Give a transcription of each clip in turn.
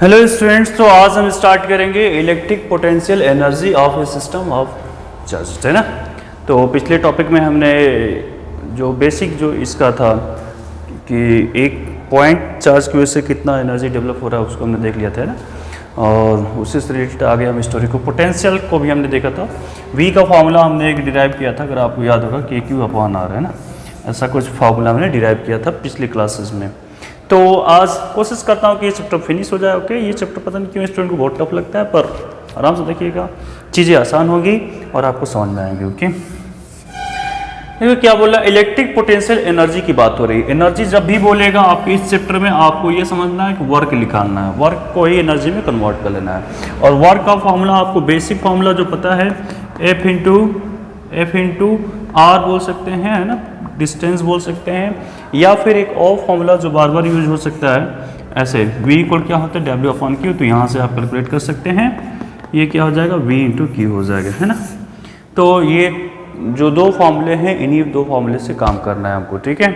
Hello students, तो आज हम स्टार्ट करेंगे electric potential energy of A system of charge, है ना। तो पिछले टॉपिक में हमने जो बेसिक जो इसका था कि एक पॉइंट चार्ज की वजह से कितना एनर्जी डेवलप हो रहा है उसको हमने देख लिया था, है ना। और उसी से रिलेटेड आगे हम स्टोरी को पोटेंशियल को भी हमने देखा था। वी का फार्मूला हमने एक डिराइव किया था, अगर आपको याद होगा, के क्यू अपॉन आर, है ना। ऐसा कुछ फार्मूला हमने डिराइव किया था पिछली क्लासेस में। तो आज कोशिश करता हूँ कि ये चैप्टर फिनिश हो जाए। ओके, ये चैप्टर पता नहीं क्यों स्टूडेंट को बहुत टफ लगता है, पर आराम से देखिएगा, चीज़ें आसान होगी और आपको समझ में आएंगी। ओके, देखो क्या बोला, इलेक्ट्रिक पोटेंशियल एनर्जी की बात हो रही है। एनर्जी जब भी बोलेगा आपके इस चैप्टर में आपको ये समझना है कि वर्क निकालना है, वर्क को ही एनर्जी में कन्वर्ट कर लेना है। और वर्क का फॉर्मूला आपको बेसिक फॉर्मूला जो पता है, एफ इंटू आर बोल सकते हैं, है ना, डिस्टेंस बोल सकते हैं, या फिर एक और फॉर्मूला जो बार बार यूज हो सकता है ऐसे, v इक्वल क्या होता है डब्ल्यू अपॉन क्यू। तो यहाँ से आप कैलकुलेट कर सकते हैं, ये क्या हो जाएगा, v इंटू क्यू हो जाएगा, है ना। तो ये जो दो फॉर्मूले हैं, इन्हीं दो फॉर्मूले से काम करना है हमको, ठीक है।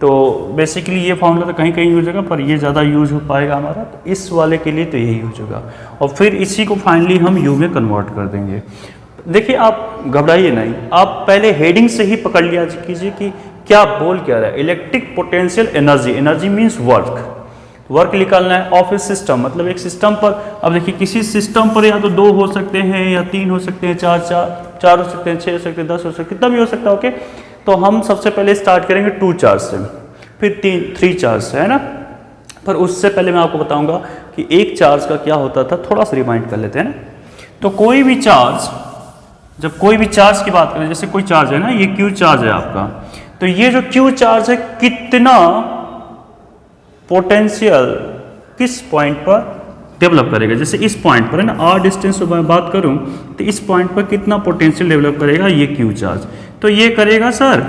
तो बेसिकली ये फॉर्मूला तो कहीं कहीं यूज होगा, पर ये ज़्यादा यूज हो पाएगा हमारा, तो इस वाले के लिए तो यही यूज होगा। और फिर इसी को फाइनली हम यू में कन्वर्ट कर देंगे। देखिए, आप घबराइए नहीं, आप पहले हेडिंग से ही पकड़ लिया कीजिए कि क्या बोल क्या रहा है। Electric potential energy, energy means work निकालना है ऑफ ए सिस्टम, मतलब एक सिस्टम पर। अब देखिए, किसी सिस्टम पर या तो 2 हो सकते हैं, या 3 हो सकते हैं, 4 हो सकते हैं, 6 हो सकते हैं, 10 हो सकते हैं, कितना भी हो सकता है। ओके, तो हम सबसे पहले स्टार्ट करेंगे 2 चार्ज से, फिर 3 चार्ज से, है ना। पर उससे पहले मैं आपको बताऊंगा कि एक चार्ज का क्या होता था, थोड़ा सा रिमाइंड कर लेते हैं ना। तो कोई भी चार्ज, जब कोई भी चार्ज की बात करें, जैसे कोई चार्ज है ना, ये क्यू चार्ज है आपका, तो ये जो क्यू चार्ज है कितना पोटेंशियल किस पॉइंट पर डेवलप करेगा। जैसे इस पॉइंट पर है ना, आर डिस्टेंस से मैं बात करूं तो इस पॉइंट पर कितना पोटेंशियल डेवलप करेगा ये क्यू चार्ज। तो ये करेगा सर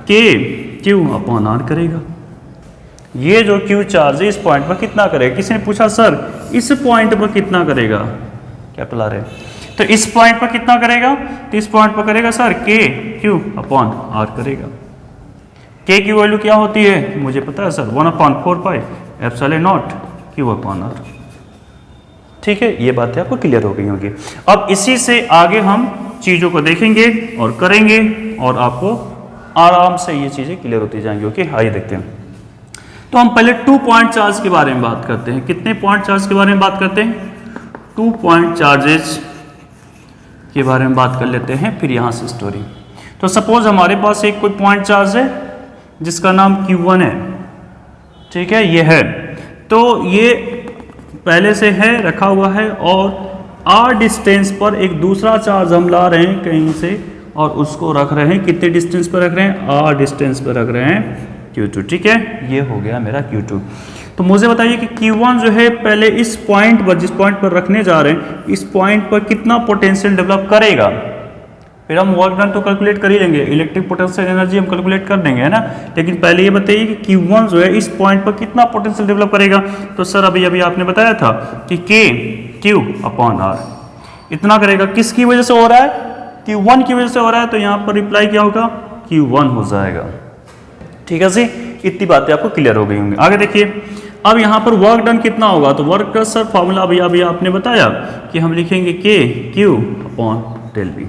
के क्यू अपॉन आर करेगा। ये जो क्यू चार्ज है इस पॉइंट पर कितना करेगा। किसी ने पूछा सर इस पॉइंट पर कितना करेगा, क्या पिला रहे, तो इस पॉइंट पर कितना करेगा, तो इस पॉइंट पर करेगा सर के क्यू अपॉन आर करेगा। के की वैल्यू क्या होती है मुझे पता है sir, 1/4 pi epsilon naught Q upon R. ठीक है, ये बातें आपको क्लियर हो गई होंगी। अब इसी से आगे हम चीज़ों को देखेंगे और करेंगे, और आपको आराम से ये चीज़ें क्लियर होती जाएंगी। ओके, आइए देखते हैं। तो हम पहले 2 पॉइंट चार्ज के बारे में बात करते हैं। कितने पॉइंट चार्ज के बारे में बात करते हैं, 2 पॉइंट चार्जेस के बारे में बात कर लेते हैं, फिर यहाँ से स्टोरी। तो सपोज हमारे पास एक कोई पॉइंट चार्ज है जिसका नाम Q1 है, ठीक है, ये है। तो ये पहले से है, रखा हुआ है, और R डिस्टेंस पर एक दूसरा चार्ज हम ला रहे हैं कहीं से, और उसको रख रहे हैं, कितने डिस्टेंस पर रख रहे हैं, R डिस्टेंस पर रख रहे हैं Q2, ठीक है। ये हो गया मेरा Q2। तो मुझे बताइए कि Q1 जो है पहले इस पॉइंट पर, जिस पॉइंट पर रखने जा रहे हैं, इस पॉइंट पर कितना पोटेंशियल डेवलप करेगा। फिर हम वर्क डन तो कैलकुलेट कर ही लेंगे, इलेक्ट्रिक पोटेंशियल एनर्जी हम कैलकुलेट कर देंगे, है ना। लेकिन पहले ये बताइए कि Q1 जो है इस पॉइंट पर कितना पोटेंशियल डेवलप करेगा। तो सर अभी आपने बताया था कि के क्यू अपॉन आर इतना करेगा। किसकी वजह से हो रहा है, Q1 की वजह से हो रहा है, तो यहाँ पर रिप्लाई क्या होगा, Q1 हो जाएगा। ठीक है जी, इतनी बातें आपको क्लियर हो गई होंगी। आगे देखिए, अब यहाँ पर वर्क डन कितना होगा। तो वर्क का सर फॉर्मूला अभी आपने बताया कि हम लिखेंगे के क्यू अपॉन डेल बी।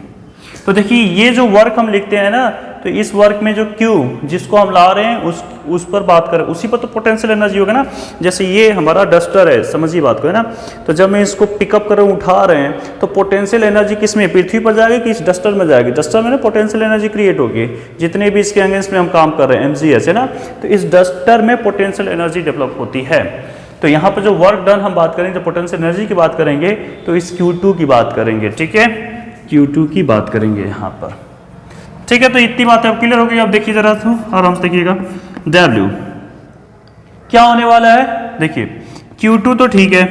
तो देखिए, ये जो वर्क हम लिखते हैं ना, तो इस वर्क में जो Q जिसको हम ला रहे हैं उस पर बात करें, उसी पर तो पोटेंशियल एनर्जी होगा ना। जैसे ये हमारा डस्टर है, समझिए बात को, है ना। तो जब मैं इसको पिकअप कर उठा रहे हैं, तो पोटेंशियल एनर्जी किस में, पृथ्वी पर जाएगी कि इस डस्टर में जाएगी। डस्टर में ना पोटेंशियल एनर्जी क्रिएट होगी, जितने भी इसके अगेंस्ट में हम काम कर रहे हैं, mgs, है ना। तो इस डस्टर में पोटेंशियल एनर्जी डेवलप होती है। तो यहाँ पर जो वर्क डन हम बात करेंगे, जो पोटेंशियल एनर्जी की बात करेंगे, तो इस Q2 की बात करेंगे, ठीक है, Q2 की बात करेंगे यहाँ पर, ठीक है। तो इतनी बात अब क्लियर हो गई। अब देखिए जरा तो आराम से देखिएगा, W क्या होने वाला है। देखिए Q2 तो ठीक है,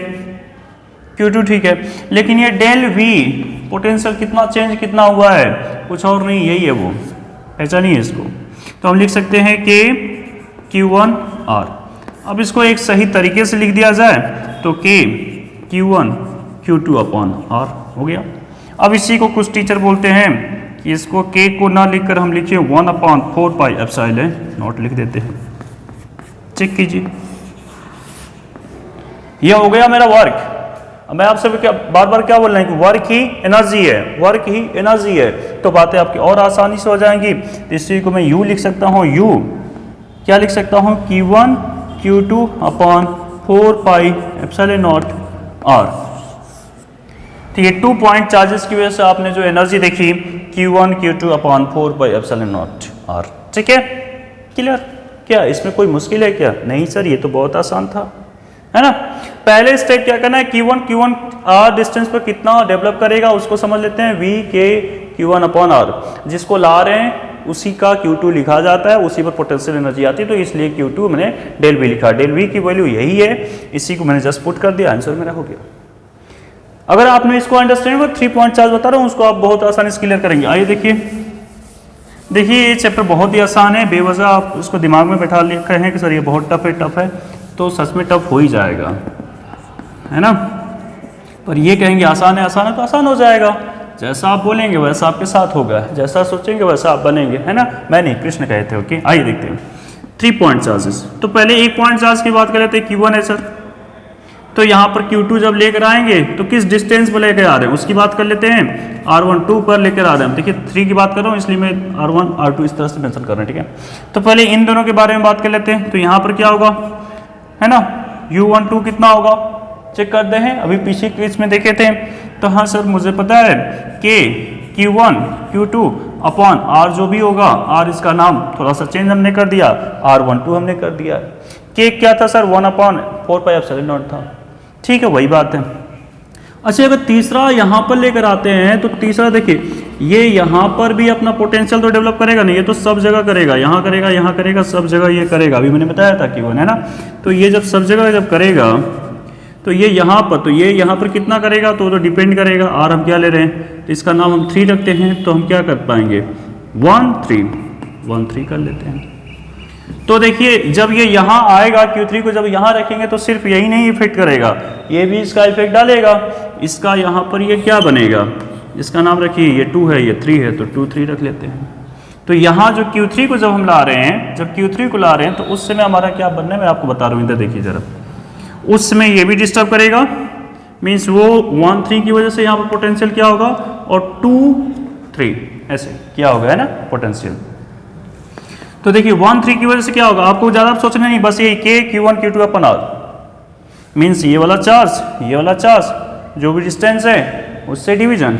Q2 ठीक है, लेकिन ये डेल V पोटेंशियल कितना चेंज कितना हुआ है, कुछ और नहीं, यही है वो, ऐसा नहीं है इसको। तो हम लिख सकते हैं कि Q1 R। अब इसको एक सही तरीके से लिख दिया जाए तो K Q1 Q2 upon R हो गया। अब इसी को कुछ टीचर बोलते हैं कि इसको K को ना लिखकर हम लिखिए 1/4 पाई एप्सिलॉन नॉट लिख देते हैं। चेक कीजिए, ये हो गया मेरा वर्क। अब मैं आपसे क्या बार बार क्या बोल रहा हूँ कि वर्क ही एनर्जी है, वर्क ही एनर्जी है, तो बातें आपकी और आसानी से हो जाएंगी। तो इस चीज को मैं यू लिख सकता हूँ, यू क्या लिख सकता हूँ, Q1 Q2 upon 4 pi epsilon naught R. तो ये 2 पॉइंट चार्जेस की वजह से आपने जो एनर्जी देखी Q1 Q2 upon 4 pi epsilon naught R. ठीक है, क्लियर? क्या इसमें कोई मुश्किल है क्या? नहीं सर, ये तो बहुत आसान था, है ना। पहले स्टेप क्या करना है, Q1 आर डिस्टेंस पर कितना डेवलप करेगा उसको समझ लेते हैं, V K Q1 upon are. जिसको ला रहे हैं उसी का Q2 लिखा जाता है, उसी पर पोटेंशियल एनर्जी आती है, तो इसलिए Q2 मैंने डेल V लिखा। डेल V की वैल्यू यही है, इसी को मैंने जस्ट पुट कर दिया, आंसर मेरा हो गया। अगर आपने इसको अंडरस्टैंड वो 3 पॉइंट चार्ज बता रहा हूँ उसको आप बहुत आसानी से क्लियर करेंगे। आइए देखिए ये चैप्टर बहुत ही आसान है, बेवजह आप उसको दिमाग में बैठा लिखा है कि सर ये बहुत टफ है, तो सच में टफ हो ही जाएगा, है ना। पर ये कहेंगे आसान है तो आसान हो जाएगा। जैसा आप बोलेंगे वैसा आपके साथ होगा, जैसा सोचेंगे वैसा आप बनेंगे, है ना। मैं नहीं, कृष्ण कहे थे। ओके, आइए देखते हैं 3 पॉइंट चार्जेस। तो पहले 1 पॉइंट चार्ज की बात कर लेते हैं, Q1 है सर। तो यहाँ पर Q2 जब लेकर आएंगे तो किस डिस्टेंस पर लेकर आ रहे हैं उसकी बात कर लेते हैं, R12 पर लेकर आ रहे हैं। देखिए 3 की बात कर रहा हूँ इसलिए मैं R1 R2 इस तरह से मेंशन कर रहे हैं, ठीक है। तो पहले इन दोनों के बारे में बात कर लेते हैं। तो यहाँ पर क्या होगा, है ना, U12 कितना होगा चेक करते हैं। अभी पीछे क्विज में देखे थे, तो हाँ सर मुझे पता है कि Q1 Q2 अपॉन R जो भी होगा, R इसका नाम थोड़ा सा चेंज हमने कर दिया, R12 हमने कर दिया। K क्या था sir, 1 upon 4 pi epsilon not था, ठीक है, वही बात है। अच्छा, अगर तीसरा यहाँ पर लेकर आते हैं तो तीसरा देखिए ये यहाँ पर भी अपना पोटेंशियल तो डेवलप करेगा नहीं, ये तो सब जगह करेगा, यहाँ करेगा, सब जगह ये करेगा। अभी मैंने बताया था Q1, है ना। तो ये जब सब जगह जब करेगा तो ये यहाँ पर कितना करेगा, तो डिपेंड करेगा। R हम क्या ले रहे हैं, तो इसका नाम हम 3 रखते हैं, तो हम क्या कर पाएंगे 1 3 कर लेते हैं। तो देखिए जब ये यहाँ आएगा Q3 को जब यहाँ रखेंगे तो सिर्फ यही नहीं इफेक्ट करेगा, ये भी इसका इफेक्ट डालेगा। इसका यहाँ पर ये क्या बनेगा, इसका नाम रखिए, ये 2 है ये 3 है, तो 2 3 रख लेते हैं। तो यहाँ जो Q3 को जब हम ला रहे हैं, जब Q3 को ला रहे हैं तो उस समय हमारा क्या बनना है मैं आपको बता रहा हूँ, इधर देखिए जरा। उस समय ये भी डिस्टर्ब करेगा, मीन्स वो 1 3 की वजह से यहाँ पर पोटेंशियल क्या होगा, और 2 3 ऐसे क्या होगा, है ना, पोटेंशियल। तो देखिए 1 3 की वजह से क्या होगा, आपको ज़्यादा सोचना नहीं, बस ये K Q1 Q2 अपन R, मीन्स ये वाला चार्ज जो भी डिस्टेंस है उससे डिवीजन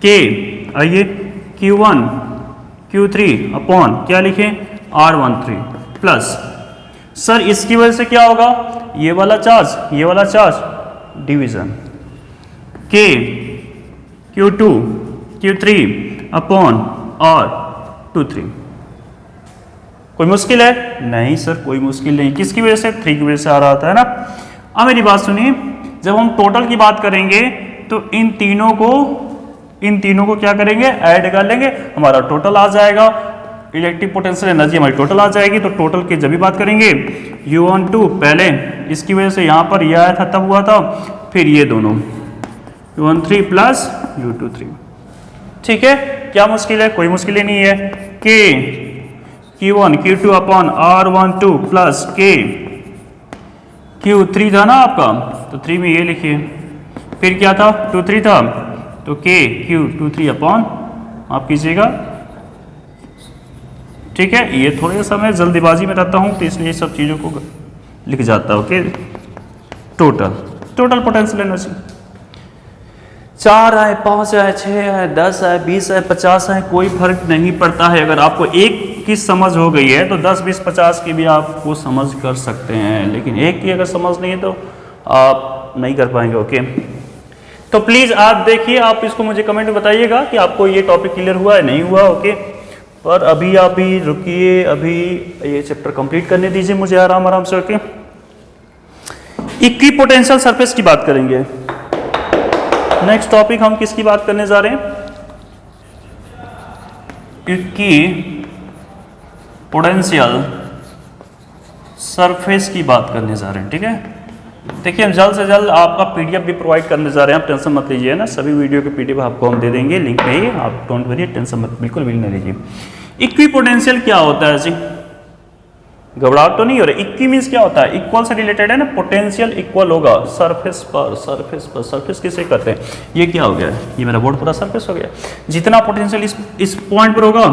K, आइए Q1 Q3 अपॉन क्या लिखें R13 प्लस, सर इसकी वजह से क्या होगा, ये वाला charge division K Q2 Q3 upon R23। कोई मुश्किल है? नहीं सर कोई मुश्किल नहीं। किसकी वजह से, 3 की वजह से आ रहा था, है ना। अब मेरी बात सुनिए, जब हम टोटल की बात करेंगे तो इन तीनों को क्या करेंगे, ऐड कर लेंगे, हमारा टोटल आ जाएगा। इलेक्ट्रिक पोटेंशियल एनर्जी हमारी टोटल आ जाएगी। तो टोटल की जब भी बात करेंगे U12 पहले इसकी वजह से यहाँ पर ये आया था तब हुआ था, फिर ये दोनों U13 प्लस U23, ठीक है। क्या मुश्किल है, कोई मुश्किल ही नहीं है। K Q1 Q2 upon R12 plus K Q3 था ना आपका, तो 3 में ये लिखिए, फिर क्या था 2 3 था, तो K Q23 अपॉन आप कीजिएगा, ठीक है। ये थोड़े समय जल्दीबाजी में रहता हूँ तो इसलिए सब चीज़ों को लिख जाता हूँ। ओके, टोटल पोटेंशियल एनर्जी 4 आए, 5 आए, 6 आए, 10 आए, 20 आए, 50 आए, कोई फर्क नहीं पड़ता है। अगर आपको एक की समझ हो गई है तो 10 20 50 की भी आपको समझ कर सकते हैं, लेकिन एक की अगर समझ नहीं है तो आप नहीं कर पाएंगे। ओके, तो प्लीज़ आप देखिए, आप इसको मुझे कमेंट में बताइएगा कि आपको ये टॉपिक क्लियर हुआ है नहीं हुआ। ओके, पर अभी आप ही रुकिए, अभी ये चैप्टर कंप्लीट करने दीजिए मुझे आराम से। ओके, इक्विपोटेंशियल सरफेस की बात करेंगे। नेक्स्ट टॉपिक हम किसकी बात करने जा रहे हैं, इक्विपोटेंशियल सरफेस की बात करने जा रहे हैं, ठीक है। देखिए हम जल्द से जल्द आपका पीडीएफ भी प्रोवाइड करने जा रहे हैं, आप टेंशन मत लीजिए ना। सभी वीडियो के पीडीएफ आपको हम दे देंगे लिंक में ही, आप डोंट वरी, टेंशन मत बिल्कुल भी नहीं लीजिए। इक्विपोटेंशियल क्या होता है जी, घबराहट तो नहीं हो रही। इक्वी मीन्स क्या होता है, इक्वल से रिलेटेड है ना, पोटेंशियल इक्वल होगा सरफेस पर। सरफेस किसे कहते हैं, ये क्या हो गया, ये मेरा बोर्ड पूरा सरफेस हो गया। जितना पोटेंशियल इस पॉइंट पर होगा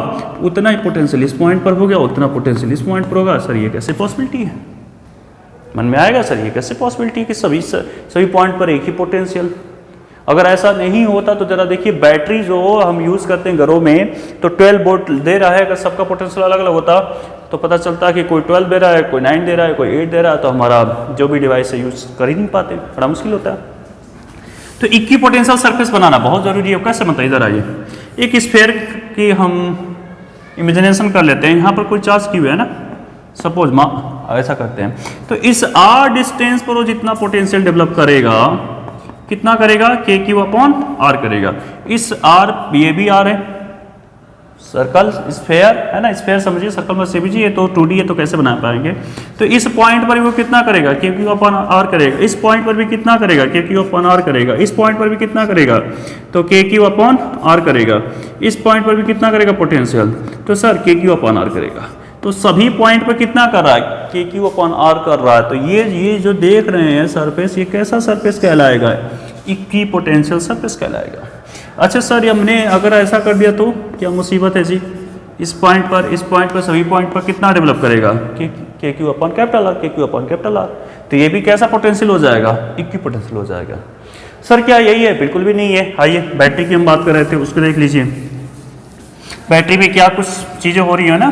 उतना ही पोटेंशियल इस पॉइंट पर हो गया, उतना पोटेंशियल इस पॉइंट पर होगा। सर ये कैसे पॉसिबिलिटी है, मन में आएगा सर ये कैसे पॉसिबिलिटी कि सभी पॉइंट पर एक ही पोटेंशियल। अगर ऐसा नहीं होता तो जरा देखिए, बैटरी जो हम यूज़ करते हैं घरों में तो 12 वोल्ट दे रहा है, अगर सबका पोटेंशियल अलग अलग होता तो पता चलता कि कोई 12 दे रहा है, कोई 9 दे रहा है, कोई 8 दे रहा है, तो हमारा जो भी डिवाइस है यूज़ कर ही नहीं पाते, बड़ा मुश्किल होता है। तो इक्वी पोटेंशियल सरफेस बनाना बहुत ज़रूरी है। कैसे बनता है, इधर आइए, एक स्फीयर की हम इमेजिनेशन कर लेते हैं, यहाँ पर कोई चार्ज क्यू है ना, सपोज ऐसा करते हैं, तो इस आर डिस्टेंस पर वो जितना पोटेंशियल डेवलप करेगा, कितना करेगा, के क्यू अपॉन आर करेगा। इस आर, ये भी आर है, सर्कल स्फेयर है ना, स्फेयर समझिए, सर्कल में समझिए, तो 2D है तो कैसे बना पाएंगे। तो इस पॉइंट पर वो कितना करेगा, के क्यू अपॉन आर करेगा। इस पॉइंट पर भी कितना करेगा, के क्यू अपॉन आर करेगा। इस पॉइंट पर भी कितना करेगा, तो के क्यू अपॉन आर करेगा। इस पॉइंट पर भी कितना करेगा पोटेंशियल, तो सर के क्यू अपॉन आर करेगा। तो सभी पॉइंट पर कितना कर रहा है, के क्यू अपॉन आर कर रहा है। तो ये जो देख रहे हैं सरफेस, ये कैसा सरफेस कहलाएगा, इक्वी पोटेंशियल सरफेस कहलाएगा। अच्छा सर, हमने अगर ऐसा कर दिया तो क्या मुसीबत है जी, इस पॉइंट पर सभी पॉइंट पर कितना डेवलप करेगा, के क्यू अपॉन कैपिटल आर, के क्यू अपॉन कैपिटल आर। तो ये भी कैसा पोटेंशियल हो जाएगा, इक्वी पोटेंशियल हो जाएगा। सर क्या यही है, बिल्कुल भी नहीं है। आइए बैटरी की हम बात कर रहे थे, उसको देख लीजिए, बैटरी में क्या कुछ चीज़ें हो रही है ना।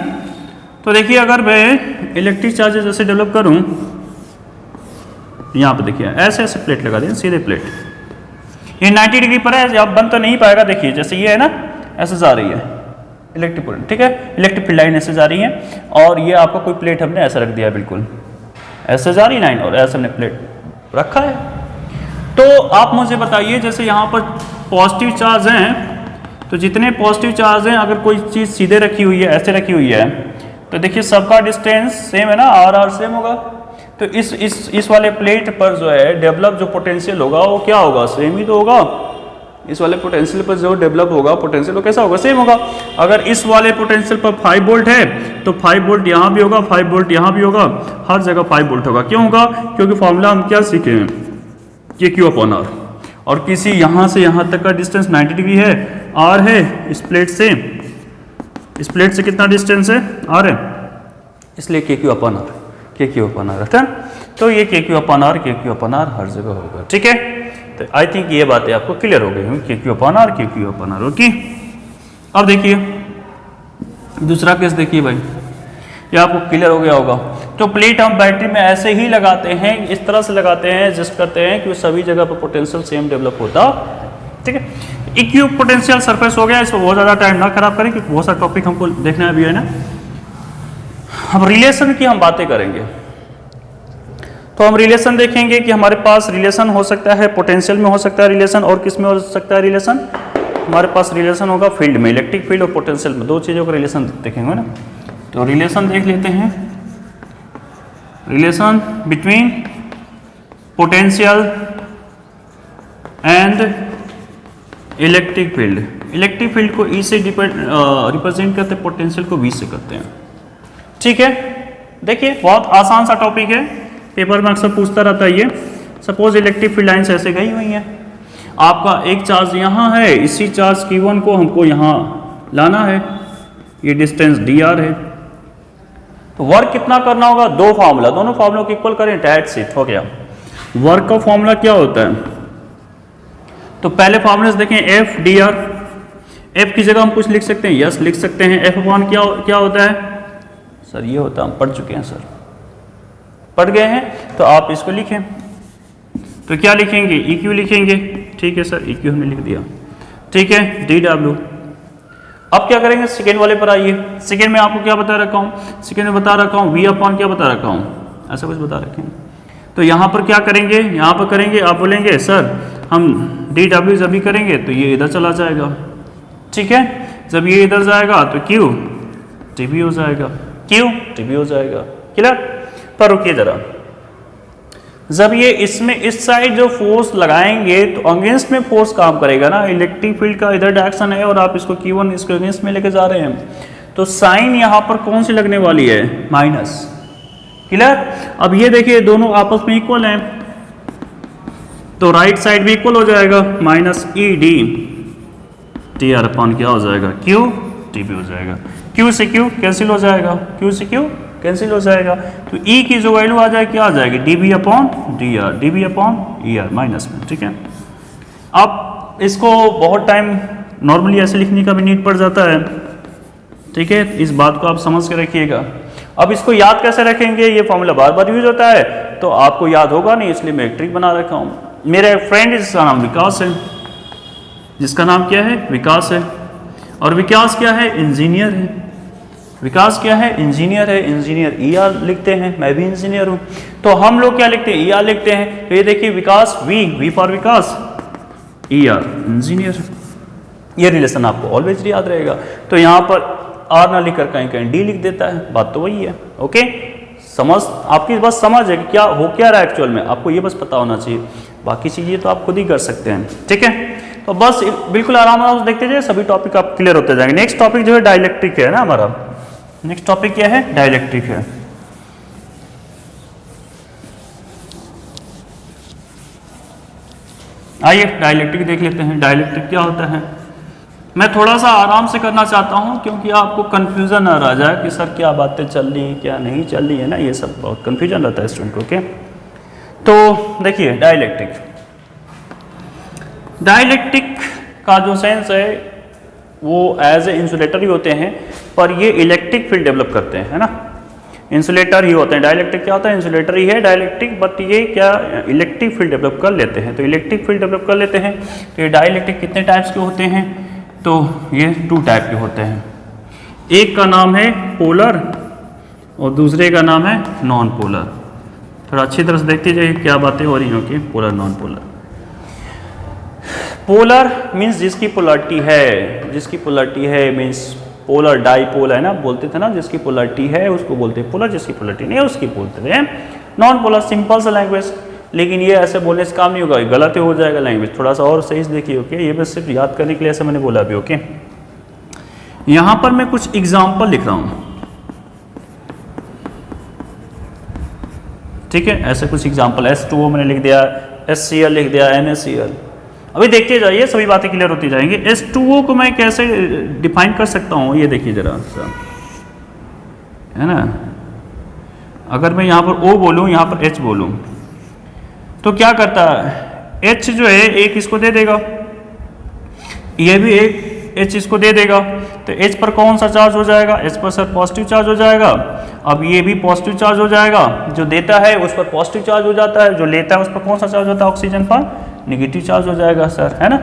तो देखिए, अगर मैं इलेक्ट्रिक चार्जेस जैसे डेवलप करूं, यहाँ पे देखिए ऐसे प्लेट लगा दें, सीधे प्लेट, ये 90 डिग्री पर है, अब बन तो नहीं पाएगा। देखिए जैसे ये है ना, ऐसे जा रही है इलेक्ट्रिक करंट, ठीक है, इलेक्ट्रिक फील्ड लाइन ऐसे जा रही है, और ये आपका कोई प्लेट हमने ऐसा रख दिया, बिल्कुल ऐसे जा रही लाइन, और ऐसे हमने प्लेट रखा है। तो आप मुझे बताइए, जैसे यहाँ पर पॉजिटिव चार्ज हैं, तो जितने पॉजिटिव चार्ज हैं, अगर कोई चीज़ सीधे रखी हुई है, ऐसे रखी हुई है, तो देखिए सबका डिस्टेंस सेम है ना, आर सेम होगा। तो इस वाले प्लेट पर जो है डेवलप जो पोटेंशियल होगा वो क्या होगा, सेम ही तो होगा। इस वाले पोटेंशियल पर जो डेवलप होगा पोटेंशियल वो कैसा होगा, सेम होगा। अगर इस वाले पोटेंशियल पर 5 वोल्ट है तो 5 वोल्ट यहाँ भी होगा, 5 वोल्ट यहाँ भी होगा, हर जगह 5 वोल्ट होगा। क्यों होगा, क्योंकि फॉर्मूला हम क्या सीखे हैं, के क्यू अपॉन आर। और किसी यहाँ से यहाँ तक का डिस्टेंस 90 डिग्री है, आर है, इस प्लेट से कितना डिस्टेंस है, आर है, इसलिए के क्यू अपॉन आर, के क्यू अपॉन आर है। तो ये के क्यू अपॉन आर, के क्यू अपॉन आर हर जगह होगा, ठीक है। तो आई थिंक ये बातें आपको क्लियर हो गई होंगी, के क्यू अपॉन आर, के क्यू अपॉन आर, ओके। अब देखिए दूसरा केस, देखिए भाई, ये आपको क्लियर हो गया होगा। तो प्लेट हम बैटरी में ऐसे ही लगाते हैं, इस तरह से लगाते हैं, एडजस्ट करते हैं कि सभी जगह पर पोटेंशियल सेम डेवलप होता, ठीक है। इक्वी पोटेंशियल सरफेस हो गया, इसको बहुत ज़्यादा टाइम ना खराब करें क्योंकि बहुत सारा टॉपिक हमको देखना भी है ना। अब रिलेशन की हम बातें करेंगे, तो हम रिलेशन देखेंगे कि हमारे पास रिलेशन हो सकता है, पोटेंशियल में हो सकता है रिलेशन, और किस में हो सकता है रिलेशन, हमारे पास रिलेशन होगा फील्ड में, इलेक्ट्रिक फील्ड और पोटेंशियल में, दो चीज़ों का रिलेशन देखेंगे ना। तो रिलेशन देख लेते हैं, relation between potential and electric field. Electric field को ई से रिप्रेजेंट करते हैं, पोटेंशियल को वी से करते हैं, ठीक है। देखिए बहुत आसान सा टॉपिक है, पेपर में अक्सर पूछता रहता है ये। सपोज इलेक्ट्रिक फील्ड लाइन्स ऐसे गई हुई हैं, आपका एक चार्ज यहाँ है, इसी चार्ज Q1 को हमको यहाँ लाना है, ये डिस्टेंस dr है। तो वर्क कितना करना होगा, दो फार्मूला, दोनों फार्मूलों को इक्वल करें, डेट्स इट, हो गया। वर्क का फार्मूला क्या होता है, तो पहले फार्मूले देखें, एफ dr, एफ की जगह हम कुछ लिख सकते हैं, यस लिख सकते हैं। एफ अपॉन क्या होता है सर, ये होता है, हम पढ़ चुके हैं सर, पढ़ गए हैं, तो आप इसको लिखें। तो क्या लिखेंगे, EQ लिखेंगे, ठीक है सर, EQ हमने लिख दिया, ठीक है, dw। अब क्या करेंगे, सेकेंड वाले पर आइए। सेकेंड में आपको क्या बता रखा हूँ, सेकेंड में बता रखा हूँ V अपॉन क्या बता रखा हूँ, ऐसा कुछ बता रखे हैं। तो यहाँ पर क्या करेंगे, यहाँ पर करेंगे, आप बोलेंगे सर हम dw जब भी करेंगे तो ये इधर चला जाएगा, ठीक है। जब ये इधर जाएगा तो Q dv हो जाएगा, Q dv हो जाएगा, क्लियर। पर रुकिए जरा, जब ये इसमें इस साइड जो फोर्स लगाएंगे तो अगेंस्ट में फोर्स काम करेगा ना, इलेक्ट्रिक फील्ड का इधर डायरेक्शन है और आप इसको Q1 इसको अगेंस्ट में लेके जा रहे हैं, तो साइन यहाँ पर कौन सी लगने वाली है, माइनस, क्लियर। अब ये देखिए दोनों आपस में इक्वल हैं, तो राइट साइड भी इक्वल हो जाएगा, minus E D T R upon क्या हो जाएगा, क्यू टी बी हो जाएगा। क्यू से क्यू कैंसिल हो जाएगा, क्यू से क्यू कैंसिल हो जाएगा, तो ई की जो वैल्यू आ जाएगी क्या आ जाएगी, D B upon D R, D B upon E R minus में। ठीक है, अब इसको बहुत टाइम नॉर्मली ऐसे लिखने का भी नीड पड़ जाता है। ठीक है, इस बात को आप समझ के रखिएगा। अब इसको याद कैसे रखेंगे, ये फॉर्मूला बार बार यूज होता है तो आपको याद होगा नहीं, इसलिए मैं एक ट्रिक बना रखा हूँ। मेरा एक फ्रेंड है जिसका नाम विकास है, जिसका नाम क्या है, विकास है, और विकास क्या है, इंजीनियर है। विकास क्या है, इंजीनियर है, इंजीनियर ई आर लिखते हैं, मैं भी इंजीनियर हूँ, तो हम लोग क्या लिखते हैं, ई आर लिखते हैं। तो ये देखिए Vikas V, V for Vikas, E R engineer, ये रिलेशन आपको ऑलवेज याद रहेगा। तो यहाँ पर आर ना लिखकर कहीं कहीं डी लिख देता है, बात तो वही है। ओके, समझ आपकी बस समझ है कि क्या हो क्या रहा है एक्चुअल में, आपको ये बस पता होना चाहिए, बाकी चीज़ें तो आप खुद ही कर सकते हैं। ठीक है, तो बस बिल्कुल आराम से देखते जाइए, सभी टॉपिक आप क्लियर होते जाएंगे। नेक्स्ट टॉपिक जो है डाइलेक्ट्रिक है ना हमारा, नेक्स्ट टॉपिक क्या है, डाइलेक्ट्रिक है। आइए डाइलेक्ट्रिक देख लेते हैं, डाइलेक्ट्रिक क्या होता है। मैं थोड़ा सा आराम से करना चाहता हूं क्योंकि आपको कंफ्यूजन ना रह जाए कि सर क्या बातें चल रही हैं क्या नहीं चल रही है ना, ये सब बहुत कंफ्यूजन रहता है स्टूडेंट को। ओके, तो देखिए डाइलेक्ट्रिक, डाइलेक्ट्रिक का जो सेंस है वो एज ए इंसुलेटर ही होते हैं, पर ये इलेक्ट्रिक फील्ड डेवलप करते हैं, है ना, इंसुलेटर ही होते हैं। डाइलेक्ट्रिक क्या होता है, इंसुलेटर ही है डाइलेक्ट्रिक, बट ये क्या इलेक्ट्रिक फील्ड डेवलप कर लेते हैं। तो इलेक्ट्रिक फील्ड डेवलप कर लेते हैं। तो ये डाइलेक्ट्रिक कितने टाइप्स के होते हैं, तो ये 2 टाइप के होते हैं। एक का नाम है पोलर और दूसरे का नाम है नॉन पोलर। थोड़ा अच्छी तरह से देखते जाइए क्या बातें हो रही हैं। Okay, polar non polar. Polar means जिसकी पोलरिटी है, जिसकी पोलरिटी है मीन्स पोलर डाईपोल है ना, बोलते थे ना, जिसकी पोलरिटी है उसको बोलते हैं पोलर, जिसकी पोलरिटी नहीं है उसकी बोलते हैं नॉन पोलर। सिंपल सा लैंग्वेज, लेकिन ये ऐसे बोलने से काम नहीं होगा, गलत हो जाएगा लैंग्वेज, थोड़ा सा और सही से देखिए। ओके, ये बस सिर्फ याद करने के लिए ऐसे मैंने बोला अभी। ओके, यहाँ पर मैं कुछ एग्जाम्पल लिख रहा हूँ, ठीक है, ऐसे कुछ एग्जाम्पल, H2O मैंने लिख दिया, HCl लिख दिया, NaCl। अभी देखते जाइए, सभी बातें क्लियर होती जाएंगी। H2O को मैं कैसे डिफाइन कर सकता हूँ, ये देखिए जरा सा, है ना। अगर मैं यहाँ पर O बोलूँ, यहाँ पर H बोलूँ, तो क्या करता है, H जो है एक इसको दे देगा, ये भी एक H इसको दे देगा, तो H पर कौन सा चार्ज हो जाएगा, H पर सर पॉजिटिव चार्ज हो जाएगा। अब ये भी पॉजिटिव चार्ज हो जाएगा, जो देता है उस पर पॉजिटिव चार्ज हो जाता है, जो लेता है उस पर कौन सा चार्ज होता है, ऑक्सीजन पर नेगेटिव चार्ज हो जाएगा सर, है ना,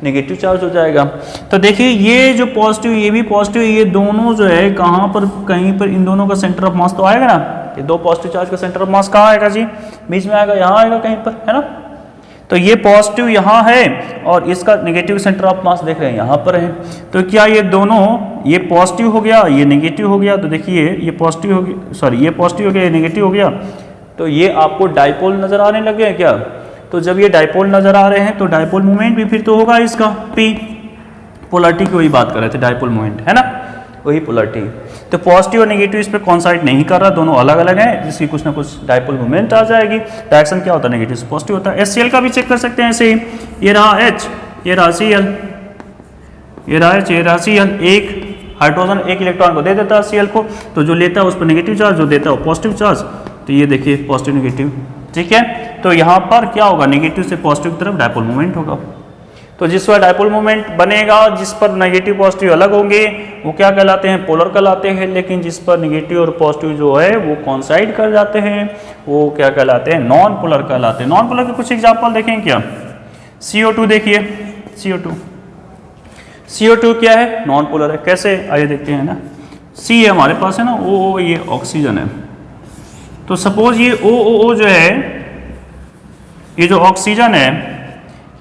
नेगेटिव चार्ज हो जाएगा। तो देखिए ये जो पॉजिटिव, ये भी पॉजिटिव, ये दोनों जो है कहाँ पर, कहीं पर इन दोनों का सेंटर ऑफ मास तो आएगा ना, ये 2 पॉजिटिव चार्ज का सेंटर ऑफ मास कहाँ आएगा जी, बीच में आएगा, यहाँ आएगा कहीं पर, है ना। तो ये पॉजिटिव यहाँ है और इसका नेगेटिव सेंटर ऑफ मास देख रहे हैं यहाँ पर है। तो क्या ये दोनों, ये पॉजिटिव हो गया, ये नेगेटिव हो गया, तो देखिए ये पॉजिटिव हो गया, सॉरी ये पॉजिटिव हो गया, ये नेगेटिव हो गया, तो ये आपको डाइपोल नजर आने लगे हैं क्या। तो जब ये डाइपोल नजर आ रहे हैं तो डाइपोल मोमेंट भी फिर तो होगा इसका P, पोलरिटी की वही बात कर रहे थे, डाइपोल मोमेंट, है ना, वही पोलरिटी। तो पॉजिटिव और नेगेटिव इस पर कॉन्साइड नहीं कर रहा, दोनों अलग अलग हैं, जिसकी कुछ ना कुछ डाइपोल मोमेंट आ जाएगी। डायरेक्शन क्या होता है, नेगेटिव से पॉजिटिव होता है। HCl का भी चेक कर सकते हैं ऐसे ही, ये रहा H, ये रहा Cl, ये रहा H, ये रहा Cl, एक हाइड्रोजन एक इलेक्ट्रॉन को दे देता है Cl को, तो जो लेता है उस पर नेगेटिव चार्ज, जो देता है वो पॉजिटिव चार्ज। तो ये देखिए पॉजिटिव नेगेटिव, ठीक है। तो यहाँ पर क्या होगा, नेगेटिव से पॉजिटिव की तरफ डाइपोल मोमेंट होगा। तो जिस पर डाइपोल मोमेंट बनेगा, जिस पर नेगेटिव पॉजिटिव अलग होंगे, वो क्या कहलाते हैं, पोलर कहलाते हैं। लेकिन जिस पर नेगेटिव और पॉजिटिव जो है वो कॉन्साइड कर जाते हैं, वो क्या कहलाते हैं, नॉन पोलर कहलाते हैं। नॉन पोलर के कुछ एग्जाम्पल देखें क्या, CO2 देखिए, CO2 क्या है, नॉन पोलर है। कैसे, आइए देखते हैं ना। C है हमारे पास, है ना, O, ये ऑक्सीजन है। तो सपोज ये O जो है, ये जो ऑक्सीजन है,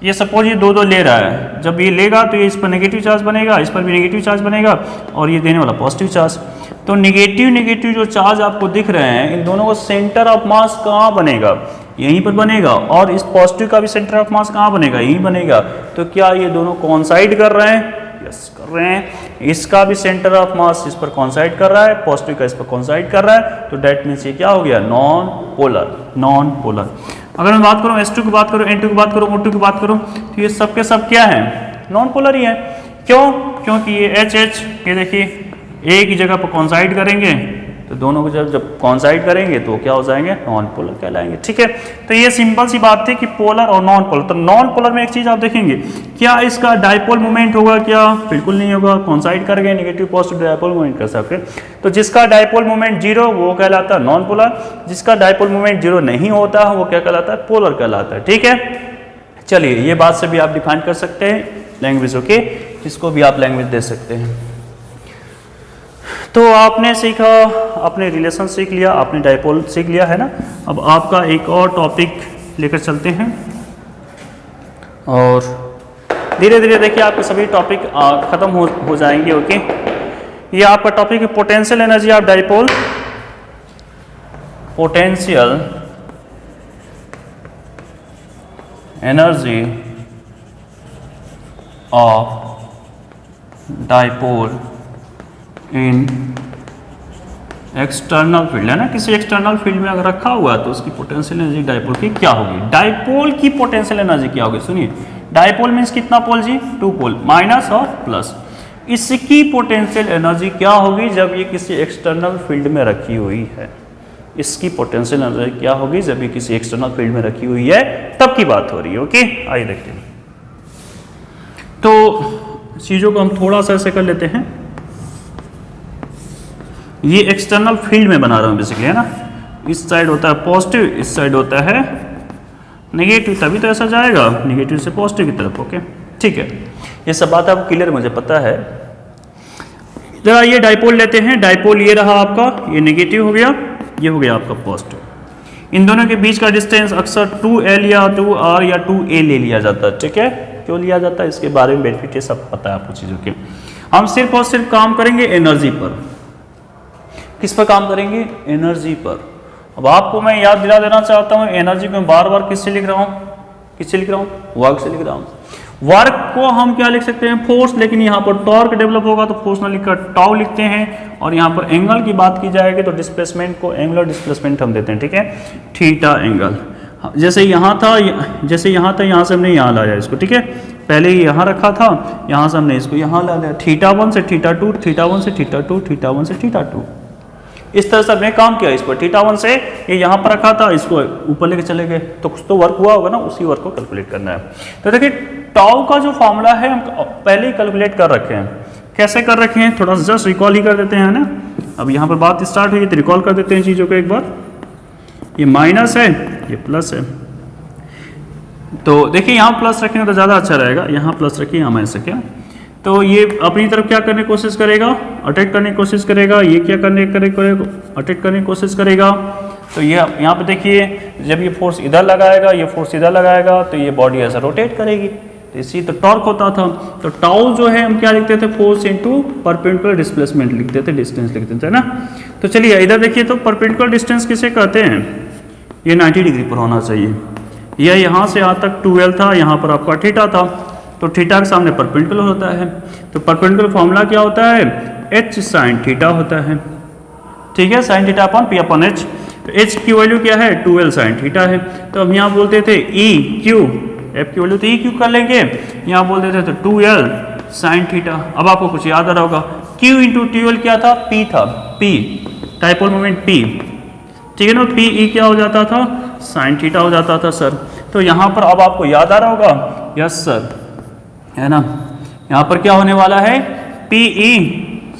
ये सपोज ये 2 ले रहा है, जब ये लेगा तो ये इस पर नेगेटिव चार्ज बनेगा, इस पर भी नेगेटिव चार्ज बनेगा, और ये देने वाला पॉजिटिव चार्ज। तो नेगेटिव जो चार्ज आपको दिख रहे हैं, इन दोनों का सेंटर ऑफ मास कहाँ बनेगा, यहीं पर बनेगा, और इस पॉजिटिव का भी सेंटर ऑफ मास कहाँ बनेगा, यहीं बनेगा। तो क्या ये दोनों कॉन्साइड कर रहे हैं, यस कर रहे हैं। इसका भी सेंटर ऑफ मास इस पर कॉन्साइड कर रहा है, पॉजिटिव का इस पर कॉन्साइड कर रहा है, तो डेट मीन्स ये क्या हो गया, नॉन पोलर, नॉन पोलर। अगर मैं बात करूँ S2 की बात करूँ, N2 की बात करूँ, O2 की बात करूँ, तो ये सब के सब क्या है, नॉन पोलर ही है। क्यों? क्योंकि ये HH ये देखिए एक ही जगह पर कॉन्साइड करेंगे, तो दोनों को जब कॉन्साइड करेंगे तो क्या हो जाएंगे, नॉन पोलर कहलाएंगे। ठीक है, तो ये सिंपल सी बात थी कि पोलर और नॉन पोलर। तो नॉन पोलर में एक चीज आप देखेंगे, क्या इसका डायपोल मोमेंट होगा, क्या बिल्कुल नहीं होगा, कॉन्साइड कर गए, नेगेटिव पॉजिटिव डायपोल मोमेंट कर सकते। तो जिसका डायपोल मोमेंट जीरो वो कहलाता है नॉन पोलर, जिसका डायपोल मोमेंट जीरो नहीं होता वो क्या कहलाता है, पोलर कहलाता है। ठीक है, चलिए ये बात से भी आप डिफाइन कर सकते हैं लैंग्वेज, ओके, जिसको भी आप लैंग्वेज दे सकते हैं। तो आपने सीखा, आपने रिलेशन सीख लिया, आपने डायपोल सीख लिया है ना। अब आपका एक और टॉपिक लेकर चलते हैं और धीरे धीरे देखिए आपके सभी टॉपिक खत्म हो जाएंगे, ओके। ये आपका टॉपिक है potential energy of dipole, potential energy of dipole in external field, है ना। किसी एक्सटर्नल फील्ड में अगर रखा हुआ है तो उसकी पोटेंशियल एनर्जी डायपोल की क्या होगी, डायपोल की पोटेंशियल एनर्जी क्या होगी। सुनिए, डायपोल मीन्स कितना पोल जी, 2 पोल, माइनस और प्लस। इसकी पोटेंशियल एनर्जी क्या होगी जब ये किसी एक्सटर्नल फील्ड में रखी हुई है, इसकी पोटेंशियल एनर्जी क्या होगी जब ये किसी एक्सटर्नल फील्ड में रखी हुई है, तब की बात हो रही है, ओके। आइए देखते हैं, तो चीजों को हम थोड़ा सा ऐसे कर लेते हैं। ये एक्सटर्नल फील्ड में बना रहा हूं बेसिकली, है ना। इस साइड होता है पॉजिटिव, इस साइड होता है नेगेटिव, तभी तो ऐसा जाएगा नेगेटिव से पॉजिटिव की तरफ, ओके। ठीक है, ये सब बात आपको क्लियर मुझे पता है। जरा ये डायपोल लेते हैं, डायपोल ये रहा आपका, ये नेगेटिव हो गया, ये हो गया आपका पॉजिटिव। इन दोनों के बीच का डिस्टेंस अक्सर 2L या 2R या 2A ले लिया जाता है। ठीक है, क्यों लिया जाता है इसके बारे में बेनिफिट ये सब पता है आपको चीजों के। हम सिर्फ और सिर्फ काम करेंगे एनर्जी पर। किस पर काम करेंगे, एनर्जी पर। अब आपको मैं याद दिला देना चाहता हूं, एनर्जी को मैं बार बार किससे लिख रहा हूं, किससे लिख रहा हूं, वर्क से लिख रहा हूं। वर्क को हम क्या लिख सकते हैं, फोर्स, लेकिन यहाँ पर टॉर्क डेवलप होगा तो फोर्स ना लिखकर टाउ लिखते हैं। और यहाँ पर एंगल की बात की जाएगी तो डिस्प्लेसमेंट को एंगुलर डिस्प्लेसमेंट हम देते हैं, ठीक है, थीटा एंगल। जैसे यहाँ था, जैसे यहाँ था, यहाँ से हमने यहाँ लाया इसको, ठीक है। पहले ही यहाँ रखा था, यहाँ से हमने इसको यहाँ ला लिया, θ1 से θ2, θ1 से θ2, θ1 से θ2। इस तरह से हमने काम किया इस पर। θ1 से ये यहाँ पर रखा था, इसको ऊपर लेके चले गए, तो कुछ तो वर्क हुआ होगा ना, उसी वर्क को कैलकुलेट करना है। तो देखिए टाउ का जो फॉर्मूला है हम पहले ही कैलकुलेट कर रखे हैं। कैसे कर रखे हैं, थोड़ा सा जस्ट रिकॉल ही कर देते हैं ना। अब यहाँ पर बात स्टार्ट हुई तो रिकॉल कर देते हैं चीज़ों को एक बार। ये माइनस है, ये प्लस है, तो देखिए यहाँ प्लस रखेंगे तो ज़्यादा अच्छा रहेगा, यहाँ प्लस रखिए, यहाँ माइनस रखिए। तो ये अपनी तरफ क्या करने की कोशिश करेगा, अटैक करने की कोशिश करेगा, ये क्या करने अटैक करने की कोशिश करेगा। तो ये यहाँ पे देखिए, जब ये फोर्स इधर लगाएगा, ये फोर्स इधर लगाएगा, तो ये बॉडी ऐसा रोटेट करेगी, तो इसी तो टॉर्क होता था। तो टाउ जो है हम क्या लिखते थे, फोर्स इनटू परपेंडिकुलर डिस्प्लेसमेंट लिखते थे, डिस्टेंस लिखते थे ना। तो चलिए इधर देखिए, तो परपेंडिकुलर डिस्टेंस किसे कहते हैं, ये 90 डिग्री पर होना चाहिए। यह यहाँ से यहाँ तक 2L था, यहाँ पर आपका थीटा था, तो थीटा के सामने परपेंडिकुलर होता है। तो परपेंडिकुलर फॉर्मूला क्या होता है, H sin थीटा होता है, ठीक है, sin theta upon P upon H। तो H की वैल्यू क्या है, 2L sin थीटा है। तो हम यहाँ बोलते थे EQ, F की वैल्यू तो EQ कर लेंगे, यहाँ बोल देते थे 2L sin थीटा। अब आपको कुछ याद आ रहा होगा, Q इंटू 2L क्या था, P था, P डायपोल मोमेंट P, ठीक है ना। PE क्या हो जाता था, sin थीटा हो जाता था सर। तो यहाँ पर अब आपको याद आ रहा होगा, यस सर, है ना। यहाँ पर क्या होने वाला है, PE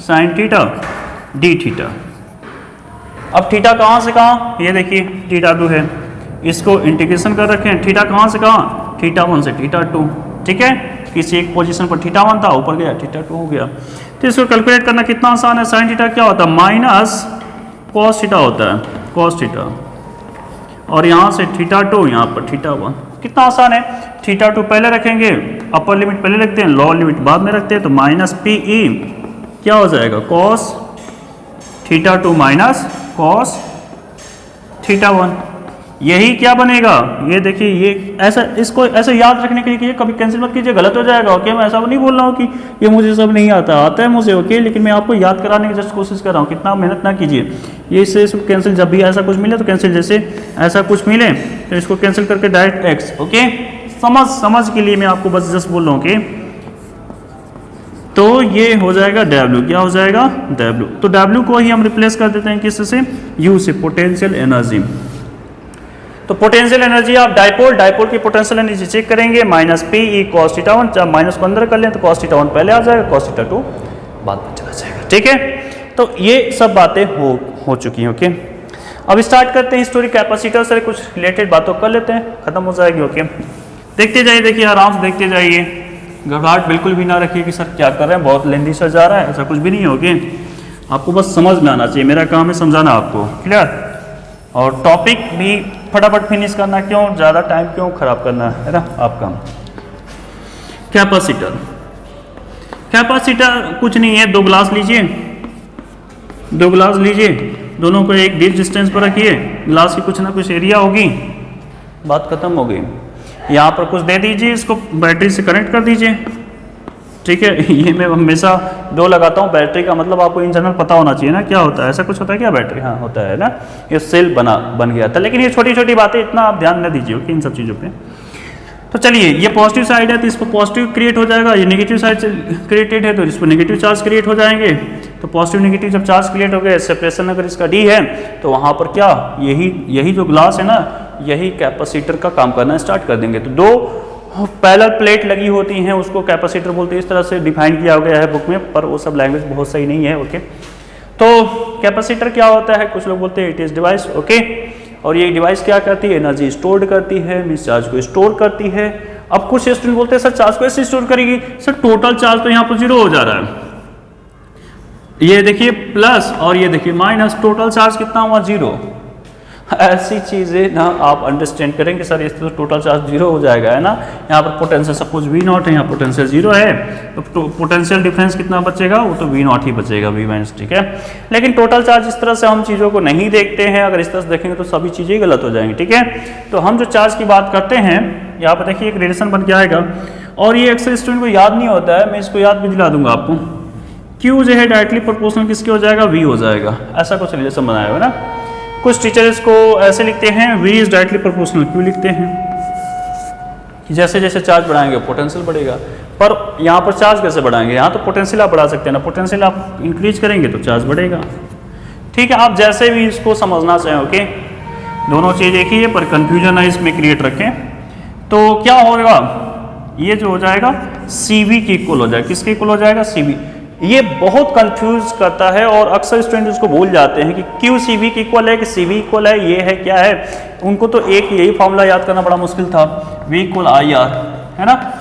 sin theta d theta. अब थीटा कहाँ से कहाँ, ये देखिए θ2 है, इसको इंटीग्रेशन कर रखे हैं। थीटा कहाँ से कहाँ, θ1 से θ2, ठीक है। किसी एक पोजीशन पर θ1 था, ऊपर गया θ2 हो गया। तो इसको कैलकुलेट करना कितना आसान है। sin थीटा क्या होता है, माइनस cos थीटा होता है, cos थीटा, और यहाँ से θ2, यहाँ पर θ1। कितना आसान है। θ2 पहले रखेंगे, अपर लिमिट पहले रखते हैं, लोअर लिमिट बाद में रखते हैं। तो माइनस PE क्या हो जाएगा, cos θ2 माइनस cos θ1। यही क्या बनेगा, ये देखिए, ये ऐसा, इसको ऐसे याद रखने के लिए कीजिए, कभी कैंसिल मत कीजिए, गलत हो जाएगा। ओके, मैं ऐसा नहीं बोल रहा हूँ कि ये मुझे सब नहीं आता, आता है मुझे। ओके, लेकिन मैं आपको याद कराने की जस्ट कोशिश कर रहा हूँ, कितना मेहनत ना कीजिए। ये इससे कैंसिल, जब भी ऐसा कुछ मिले तो कैंसिल, जैसे ऐसा कुछ मिले तो इसको कैंसिल करके डायरेक्ट एक्स। ओके, समझ के लिए मैं आपको बस जस्ट बोल रहा हूँ कि तो ये हो जाएगा W, क्या हो जाएगा W। तो W को ही हम रिप्लेस कर देते हैं किससे, U से, पोटेंशियल एनर्जी। तो पोटेंशियल एनर्जी ऑफ डाइपोल की पोटेंशियल एनर्जी चेक करेंगे, minus P E cos theta 1, जब माइनस को अंदर कर लें तो कॉस थीटा 1 पहले आ जाएगा, कॉस थीटा 2 बाद में चला जाएगा। ठीक है, तो ये सब बातें हो चुकी हैं। ओके, अब स्टार्ट करते हैं हिस्टोरिक कैपेसिटर से कुछ रिलेटेड बातों कर लेते हैं, खत्म हो जाएगी। ओके, देखते जाइए, देखिए आराम से देखते जाइए, घबराहट बिल्कुल भी ना रखिए कि सर क्या कर रहे हैं, बहुत लेंदी सा जा रहा है, ऐसा कुछ भी नहीं होगी। आपको बस समझ में आना चाहिए, मेरा काम है समझाना आपको, क्लियर। और टॉपिक भी फटाफट फिनिश करना, क्यों ज़्यादा टाइम क्यों खराब करना है ना आपका। कैपेसिटर कुछ नहीं है, दो ग्लास लीजिए, दोनों को एक डिस्टेंस पर रखिए, ग्लास की कुछ ना कुछ एरिया होगी, बात खत्म हो गई। यहाँ पर कुछ दे दीजिए, इसको बैटरी से कनेक्ट कर दीजिए। ठीक है, ये मैं हमेशा दो लगाता हूँ, बैटरी का मतलब आपको इन जनरल पता होना चाहिए ना क्या होता है, ऐसा कुछ होता है क्या बैटरी, हाँ होता है ना, ये सेल बन गया था। लेकिन ये छोटी छोटी बातें इतना आप ध्यान न दीजिए कि इन सब चीज़ों पे। तो चलिए, ये पॉजिटिव साइड है तो इस पर पॉजिटिव क्रिएट हो जाएगा, ये नेगेटिव साइड से क्रिएटेड है तो इस पर नेगेटिव चार्ज क्रिएट हो जाएंगे। तो पॉजिटिव नेगेटिव जब चार्ज क्रिएट हो गए, सेपरेशन अगर इसका डी है तो वहाँ पर क्या, यही जो ग्लास है ना, यही कैपेसिटर का काम करना स्टार्ट कर देंगे। तो दो पैरेलल प्लेट लगी होती हैं, उसको कैपेसिटर बोलते हैं, इस तरह से डिफाइन किया गया है बुक में, पर वो सब लैंग्वेज बहुत सही नहीं है। ओके, तो कैपेसिटर क्या होता है, कुछ लोग बोलते हैं इट इज डिवाइस। ओके, और ये डिवाइस क्या करती है, एनर्जी स्टोर करती है, मींस चार्ज को स्टोर करती है। अब कुछ स्टूडेंट बोलते हैं सर चार्ज को ऐसे स्टोर करेगी, सर टोटल चार्ज तो यहाँ पर 0 हो जा रहा है, ये देखिए प्लस और ये देखिए माइनस, टोटल चार्ज कितना हुआ 0। ऐसी चीज़ें ना आप अंडरस्टैंड करेंगे सर, इस तो टोटल चार्ज 0 हो जाएगा, है ना। यहाँ पर पोटेंशियल सपोज V0 है, यहाँ पोटेंशियल 0 है, तो पोटेंशियल डिफरेंस कितना बचेगा, वो तो V0 ही बचेगा, V-। ठीक है, लेकिन टोटल चार्ज इस तरह से हम चीज़ों को नहीं देखते हैं, अगर इस तरह से देखेंगे तो सभी चीज़ें गलत हो जाएंगी। ठीक है, तो हम जो चार्ज की बात करते हैं, यहाँ पर देखिए एक रिलेशन बन के आएगा, और ये अक्सर स्टूडेंट को याद नहीं होता है, मैं इसको याद भी दिला दूंगा आपको। Q जो है डायरेक्टली प्रोपोर्शनल किसके हो जाएगा, V हो जाएगा, ऐसा कुछ रिलेशन बनाया हुआ ना। कुछ टीचर इसको ऐसे लिखते हैं, V is directly proportional Q लिखते हैं, कि जैसे जैसे चार्ज बढ़ाएंगे पोटेंशियल बढ़ेगा। पर यहाँ पर चार्ज कैसे बढ़ाएंगे, यहाँ तो पोटेंशियल आप बढ़ा सकते हैं ना, पोटेंशियल आप इंक्रीज करेंगे तो चार्ज बढ़ेगा। ठीक है, आप जैसे भी इसको समझना चाहें। ओके, दोनों चीज़ एक ही है, पर कंफ्यूजन है इसमें क्रिएट रखें। तो क्या होगा, ये जो हो जाएगा CV की इक्वल हो जाएगा, किसके इक्वल हो जाएगा, CV। ये बहुत कंफ्यूज करता है और अक्सर स्टूडेंट उसको भूल जाते हैं कि Q CV की इक्वल है कि CV इक्वल है, ये है क्या है। उनको तो एक यही फॉर्मूला याद करना बड़ा मुश्किल था, V इक्वल IR, है ना,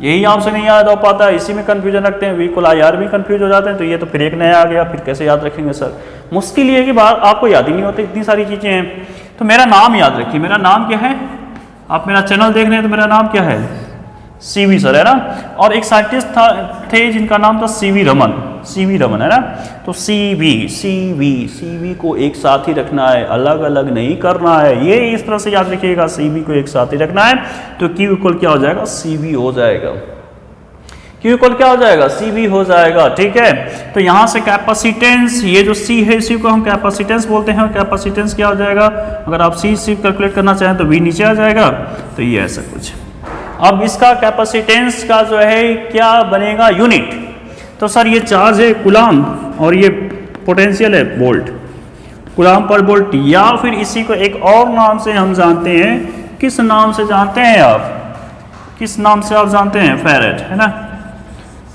यही आपसे नहीं याद हो पाता, इसी में कंफ्यूजन रखते हैं, V इक्वल IR भी कंफ्यूज हो जाते हैं। तो ये तो फिर एक नया आ गया, फिर कैसे याद रखेंगे सर, मुश्किल ये है कि बात आपको याद ही नहीं होती, इतनी सारी चीज़ें हैं। तो मेरा नाम याद रखिए, मेरा नाम क्या है, आप मेरा चैनल देख रहे हैं तो मेरा नाम क्या है, CV सर, है ना। और एक साइंटिस्ट थे जिनका नाम था CV रमन, है ना। तो CV को एक साथ ही रखना है, अलग अलग नहीं करना है, ये इस तरह से याद रखिएगा, CV को एक साथ ही रखना है। तो Q इक्वल क्या हो जाएगा, CV हो जाएगा, Q इक्वल क्या हो जाएगा, CV हो जाएगा। ठीक है, तो यहाँ से कैपेसिटेंस, ये जो C है इसी को हम कैपेसिटेंस बोलते हैं, कैपेसिटेंस क्या हो जाएगा, अगर आप C कैलकुलेट करना चाहें तो V नीचे आ जाएगा, तो ये ऐसा कुछ। अब इसका कैपेसिटेंस का जो है क्या बनेगा, यूनिट। तो सर ये चार्ज है कूलाम और ये पोटेंशियल है वोल्ट, कूलाम पर वोल्ट, या फिर इसी को एक और नाम से हम जानते हैं, किस नाम से जानते हैं आप, किस नाम से आप जानते हैं, फैरेड, है ना।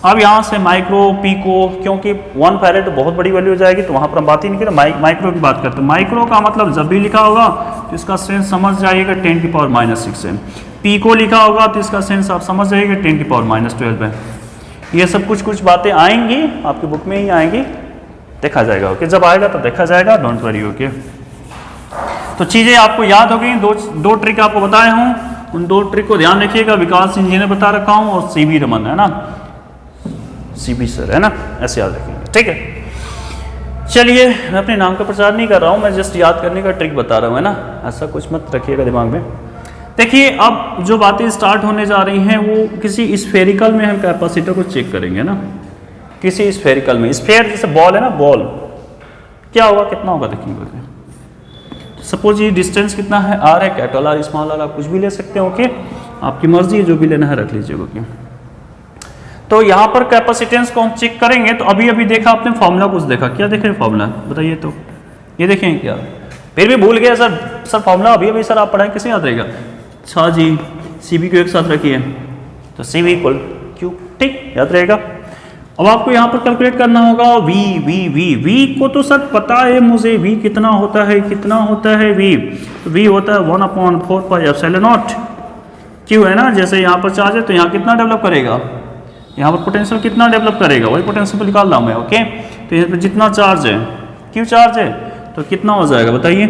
अब यहाँ से माइक्रो, पिको, क्योंकि 1 फैरेड बहुत बड़ी वैल्यू हो जाएगी तो वहाँ पर हम बात ही नहीं करें, माइक्रो की बात करते हैं। माइक्रो का मतलब जब भी लिखा होगा तो इसका सेंस समझ जाइएगा 10⁻⁻6 है, पिको लिखा होगा तो इसका सेंस आप समझ जाइएगा 10⁻12 है। ये सब कुछ बातें आएंगी आपकी बुक में ही आएंगी, देखा जाएगा। ओके, जब आएगा तो देखा जाएगा, डोंट वरी। ओके, तो चीज़ें आपको याद हो गई, दो ट्रिक आपको बताए हूँ, उन 2 ट्रिक को ध्यान रखिएगा। विकास सिंह जी ने बता रखा हूँ और CV रमन, है ना, CV सर, है ना, ऐसे याद रखेंगे। ठीक है, चलिए, मैं अपने नाम का प्रचार नहीं कर रहा हूँ, मैं जस्ट याद करने का ट्रिक बता रहा हूँ, है ना, ऐसा कुछ मत रखिएगा दिमाग में। देखिए, अब जो बातें स्टार्ट होने जा रही हैं वो किसी स्फेरिकल में हम कैपेसिटर को चेक करेंगे ना, किसी स्फेरिकल में। स्फेयर जैसे बॉल है ना, बॉल क्या होगा, कितना होगा देखिए। सपोज ये डिस्टेंस कितना है, आर है, कैपिटल आर, स्मॉल आर, आप कुछ भी ले सकते हैं, ओके, आपकी मर्जी है, जो भी लेना है रख लीजिएगा, ओके। तो यहाँ पर कैपेसिटेंस को हम चेक करेंगे। तो अभी अभी देखा आपने फॉर्मूला, कुछ देखा, क्या देखें फॉर्मूला बताइए, तो ये देखें क्या, फिर भी भूल गया सर फॉर्मूला अभी अभी सर आप पढ़ाएं, कैसे याद रहेगा। अच्छा जी, सी बी को एक साथ रखिए, तो सी बी इक्वल क्यू, ठीक, याद रहेगा। अब आपको यहाँ पर कैलकुलेट करना होगा वी वी वी वी को तो सर पता है मुझे, वी कितना होता है, कितना होता है वी, तो वी होता है 1/4 पाई एप्सिलॉन नॉट क्यू, है ना। जैसे यहाँ पर चार्ज है तो यहाँ कितना डेवलप करेगा, यहाँ पर पोटेंशियल कितना डेवलप करेगा, वही पोटेंशियल निकाल रहा हूँ मैं, ओके। तो यहाँ पर जितना चार्ज है, क्यू चार्ज है, तो कितना हो जाएगा बताइए।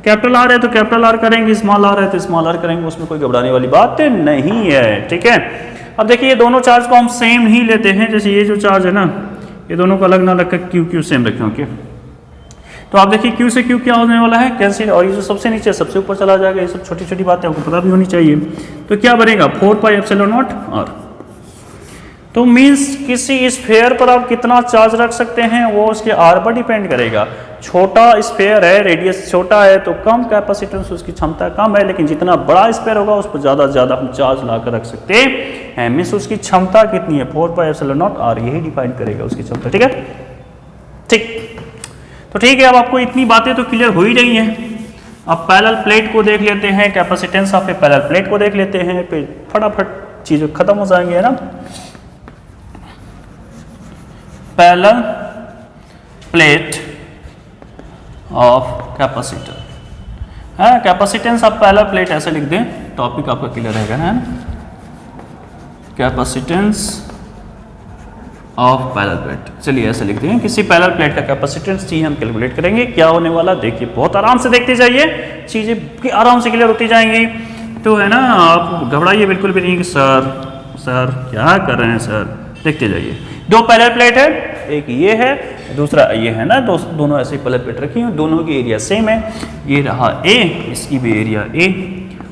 कैपिटल आर है तो कैपिटल आर करेंगे, स्मॉल आर है तो स्मॉल आर करेंगे, उसमें कोई घबराने वाली बात नहीं है, ठीक है। अब देखिए, ये दोनों चार्ज को हम सेम ही लेते हैं, जैसे ये जो चार्ज है ना, ये दोनों को अलग ना रख कर क्यू क्यू सेम रखें, ओके। तो आप देखिए, क्यू से क्यू क्या होने वाला है, कैंसिल, और ये जो सबसे नीचे सबसे ऊपर चला जाएगा। ये सब छोटी छोटी बातें आपको पता भी होनी चाहिए। तो क्या बनेगा, 4 पाई एप्सिलॉन नॉट आर। तो मीन्स किसी स्फेयर पर आप कितना चार्ज रख सकते हैं वो उसके आर पर डिपेंड करेगा। छोटा स्फेयर है, रेडियस छोटा है, तो कम कैपेसिटेंस, उसकी क्षमता कम है, लेकिन जितना बड़ा स्फेयर होगा उस पर ज़्यादा से ज़्यादा हम चार्ज ला कर रख सकते हैं। मीन्स उसकी क्षमता कितनी है, 4 पाई एप्सिलॉन नॉट आर, यही डिफाइन करेगा उसकी क्षमता, ठीक है। ठीक, तो ठीक है, अब आपको इतनी बातें तो क्लियर हो ही रही हैं। अब पैरेलल प्लेट को देख लेते हैं, capacitance of A parallel plate को देख लेते हैं, फिर फटाफट चीज़ें खत्म हो जाएंगी, है ना। पैरेलल प्लेट ऑफ कैपेसिटर, है कैपेसिटेंस ऑफ पैरेलल प्लेट, ऐसे लिख दें, टॉपिक आपका क्लियर रहेगा ना। कैपेसिटेंस ऑफ पैरेलल प्लेट, चलिए ऐसे लिख दें, किसी पैरेलल प्लेट का कैपेसिटेंस चाहिए, हम कैलकुलेट करेंगे। क्या होने वाला देखिए, बहुत आराम से देखते जाइए, चीज़ें आराम से क्लियर होती जाएंगी, तो है ना। आप घबराइए बिल्कुल भी नहीं कि सर क्या कर रहे हैं सर, देखते जाइए। दो पैरेलल प्लेट है, एक ये है, दूसरा ये है ना, दोनों ऐसे पैरेलल प्लेट रखी हैं, दोनों की एरिया सेम है, ये रहा ए, इसकी भी एरिया ए।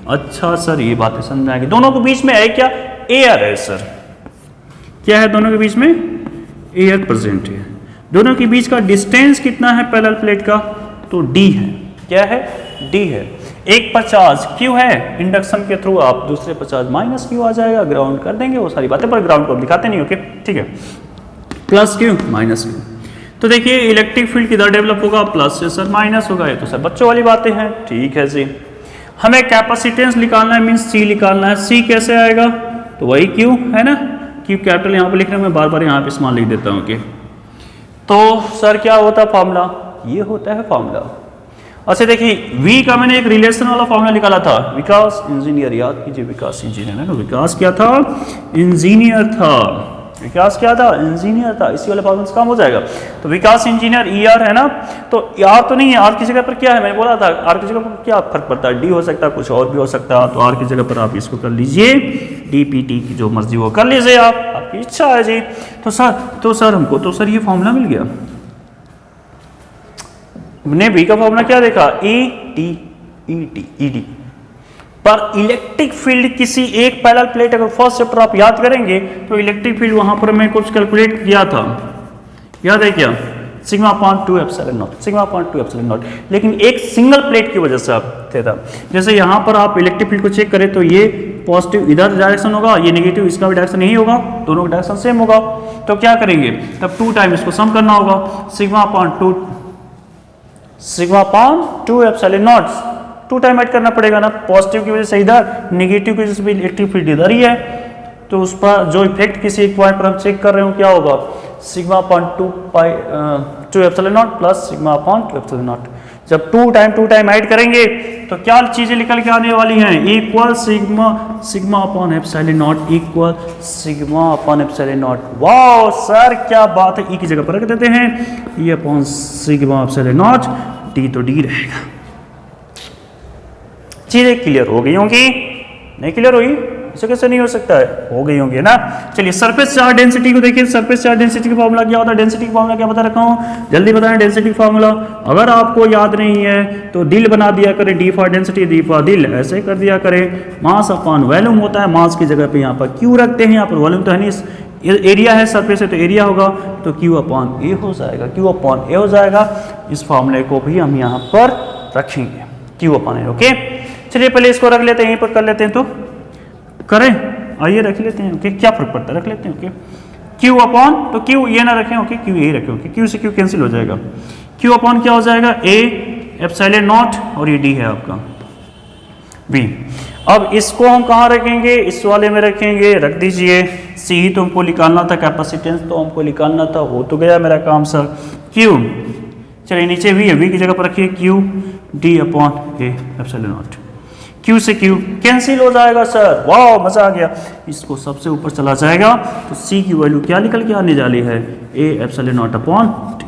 अच्छा सर, ये बातें समझ आएगी। दोनों के बीच में है क्या, एयर है सर, क्या है दोनों के बीच में, एयर प्रेजेंट है। दोनों के बीच का डिस्टेंस कितना है पैरेलल प्लेट का, तो डी है, क्या है, डी है। एक पर चार्ज क्यू है, इंडक्शन के थ्रू आप दूसरे पर चार्ज माइनस क्यू आ जाएगा, ग्राउंड कर देंगे, वो सारी बातें, पर ग्राउंड को दिखाते नहीं, ओके, ठीक है। प्लस क्यू माइनस क्यू, तो देखिए इलेक्ट्रिक फील्ड किधर डेवलप होगा, प्लस से सर माइनस होगा, ये तो सर बच्चों वाली बातें हैं, ठीक है जी। हमें कैपेसिटेंस निकालना है, मीन्स सी निकालना है। सी कैसे आएगा, तो वही क्यू है ना, क्यू कैपिटल यहाँ पे लिख रहे हैं, मैं बार बार यहाँ पे स्मॉल लिख देता हूँ, ओके। तो सर क्या होता है फॉर्मूला, ये होता है फॉर्मूला। अच्छा देखिए, V का मैंने एक रिलेशन वाला फॉर्मूला निकाला था, विकास इंजीनियर, याद कीजिए, विकास इंजीनियर है ना, विकास क्या था, इंजीनियर था, विकास क्या था, इंजीनियर था, इसी वाले फॉर्मूले से काम हो जाएगा। तो विकास इंजीनियर ER है ना, तो R तो नहीं है, R की जगह पर क्या है, मैंने बोला था R की जगह पर क्या फर्क पड़ता है, D हो सकता है, कुछ और भी हो सकता है, तो R की जगह पर आप इसको कर लीजिए DPT की जो मर्जी वो कर लीजिए, आप, आपकी इच्छा है जी। तो सर हमको तो सर ये फॉर्मूला मिल गया, हमने V का फॉर्मूला क्या देखा, ED पर इलेक्ट्रिक फील्ड किसी एक पैरेलल प्लेट, अगर फर्स्ट चैप्टर आप याद करेंगे तो इलेक्ट्रिक फील्ड वहां पर मैं कुछ कैलकुलेट किया था, याद है क्या, sigma upon 2 epsilon not, sigma upon 2 epsilon not, लेकिन एक सिंगल प्लेट की वजह से आप थे था। जैसे यहाँ पर आप इलेक्ट्रिक फील्ड को चेक करें तो ये पॉजिटिव इधर डायरेक्शन होगा, ये नेगेटिव इसका भी डायरेक्शन यही होगा, दोनों का डायरेक्शन सेम होगा। तो क्या करेंगे, तब 2 टाइम इसको सम करना होगा, sigma upon 2 epsilon not, 2 time add करना पड़ेगा ना, पॉजिटिव की वजह से इधर, नेगेटिव की वजह से भी इलेक्ट्रिक फील्ड इधर ही है, तो उस पर जो इफेक्ट किसी एक पॉइंट पर हम चेक कर रहे हो क्या होगा, sigma upon 2 epsilon not plus sigma upon 2 epsilon not. जब 2 टाइम ऐड करेंगे तो क्या चीजें निकल के आने वाली हैं, equal sigma upon epsilon not, equal sigma upon epsilon not. Wow sir क्या बात है, ई की जगह पर रख देते हैं, ई upon sigma epsilon not, D तो डी रहेगा। चीजें क्लियर हो गई होंगी, नहीं क्लियर हुई, ऐसा कैसे नहीं हो सकता है, हो गई होंगी ना। चलिए सरफेस चार्ज डेंसिटी को देखिए, सरफेस चार्ज डेंसिटी का फॉर्मूला क्या होता है, डेंसिटी का फॉर्मूला क्या बता रखा हूँ, जल्दी बताएं डेंसिटी फॉर्मूला। अगर आपको याद नहीं है तो दिल बना दिया करें, D for density, D for दिल, ऐसे कर दिया करें। मास अपॉन वॉल्यूम होता है, मास की जगह पे यहाँ पर क्यू रखते हैं, यहाँ पर वॉल्यूम तो है नहीं, एरिया है सरफेस है तो एरिया होगा, तो क्यू अपॉन ए हो जाएगा, क्यू अपॉन ए हो जाएगा। इस फॉर्मूले को भी हम यहाँ पर रखेंगे, क्यू अपॉन ए। ओके चलिए पहले इसको रख लेते हैं, यहीं पर कर लेते हैं, तो करें, आइए रख लेते हैं। ओके क्या फर्क पड़ता है, रख लेते हैं। ओके क्यू अपॉन, तो क्यू ये ना रखें, ओके क्यू यही रखें, ओके क्यू से क्यू कैंसिल हो जाएगा, क्यू अपॉन क्या हो जाएगा, ए एप्सिलॉन नॉट, और ये डी है आपका बी। अब इसको हम कहाँ रखेंगे, इस वाले में रखेंगे, रख दीजिए। सी ही तो हमको निकालना था, कैपेसिटेंस तो हमको निकालना था, हो तो गया मेरा काम सर। क्यू, चलिए नीचे वी है, वी की जगह पर रखिए Q D upon A epsilon naught. Q से क्यू कैंसिल हो जाएगा सर, वाह मजा आ गया। इसको सबसे ऊपर चला जाएगा तो सी की वैल्यू क्या निकल के आने वाली है, A epsilon not upon D.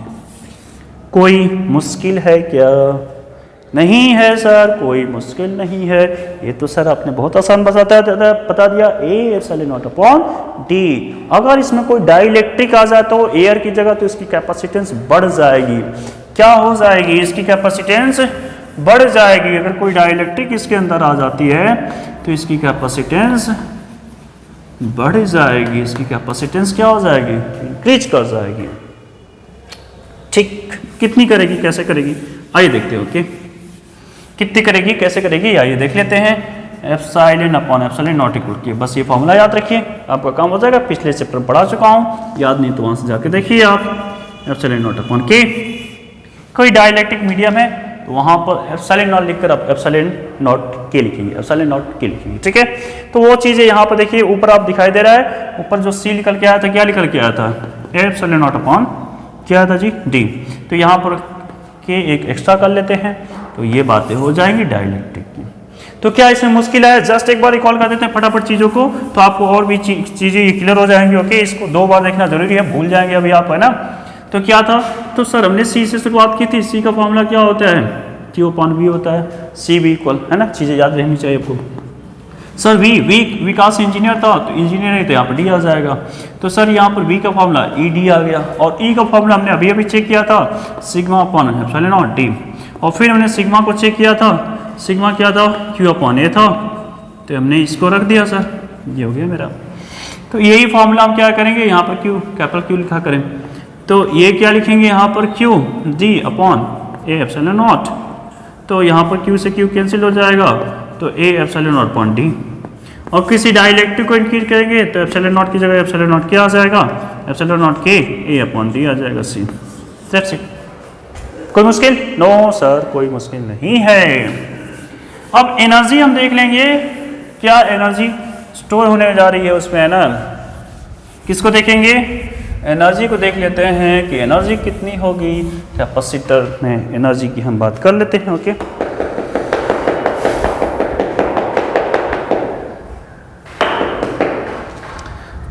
कोई मुश्किल है क्या, नहीं है सर, कोई मुश्किल नहीं है, ये तो सर आपने बहुत आसान बता दिया, A epsilon not upon D. अगर इसमें कोई डाइलेक्ट्रिक आ जाए तो एयर की जगह तो इसकी कैपेसिटेंस बढ़ जाएगी, क्या हो जाएगी, इसकी कैपेसिटेंस बढ़ जाएगी। अगर कोई डाइलेक्ट्रिक इसके अंदर आ जाती है तो इसकी कैपेसिटेंस बढ़ जाएगी, इसकी कैपेसिटेंस क्या हो जाएगी, इंक्रीज कर जाएगी। ठीक, कितनी करेगी, कैसे करेगी, आइए देखते हैं। ओके कितनी करेगी, कैसे करेगी, आइए देख लेते हैं। Epsilon upon epsilon not equal की, बस ये फॉर्मूला याद रखिए, आपका काम हो जाएगा। पिछले चैप्टर पढ़ा चुका हूँ, याद नहीं तो वहां से जाके देखिए आप। एप्सिलॉन नॉट अपॉन के, कोई डाइलेक्ट्रिक मीडियम है तो वहां पर एप्सिलॉन नॉट लिखकर आप एप्सिलॉन नॉट के लिखेंगे, एप्सिलॉन नॉट के लिखेंगे, ठीक है। तो वो चीजें यहाँ पर देखिए, ऊपर आप दिखाई दे रहा है, ऊपर जो सी निकल के आया था, क्या निकल के आया था, एप्सिलॉन नॉट अपॉन क्या था जी, डी। तो यहाँ पर के एक एक्स्ट्रा कर लेते हैं, तो ये बातें हो जाएंगी डाइलेक्ट्रिक की। तो क्या इसमें मुश्किल है, जस्ट एक बार रिकॉल कर देते हैं फटाफट चीज़ों को, तो आपको और भी चीज़ें क्लियर हो जाएंगी। ओके इसको 2 बार देखना जरूरी है, भूल जाएंगे अभी आप, है ना। तो क्या था, तो सर हमने सी से शुरुआत की थी, सी का फॉर्मूला क्या होता है, क्यू अपॉन वी होता है, सी भी इक्वल, है ना, चीज़ें याद रहनी चाहिए आपको। सर वी विकास इंजीनियर था तो इंजीनियर नहीं, तो यहाँ पर डी आ जाएगा। तो सर यहाँ पर वी का फॉर्मूला ई डी आ गया, और ई का फॉर्मूला हमने अभी अभी चेक किया था, sigma upon epsilon not D. और फिर हमने सिग्मा को चेक किया था, सिग्मा क्या था, क्यू अपॉन ए था, तो हमने इसको रख दिया सर, ये हो गया मेरा। तो यही फॉर्मूला हम क्या करेंगे, यहाँ पर क्यू कैपिटल क्यू लिखा करें, तो ये क्या लिखेंगे यहाँ पर, Q D upon A epsilon not. तो यहाँ पर क्यू से क्यू कैंसिल हो जाएगा, तो A epsilon not upon D. और किसी डाइलेक्ट्रिक को इंक्रीज करेंगे तो एप्सिलॉन नॉट की जगह एप्सिलॉन नॉट क्या आ जाएगा, एप्सिलॉन नॉट के ए अपॉन डी आ जाएगा, सी। That's it. कोई मुश्किल, नो सर कोई मुश्किल नहीं है। अब एनर्जी हम देख लेंगे, क्या एनर्जी स्टोर होने जा रही है उसमें, है ना। किसको देखेंगे, एनर्जी को देख लेते हैं कि एनर्जी कितनी होगी, कैपेसिटर में एनर्जी की हम बात कर लेते हैं। ओके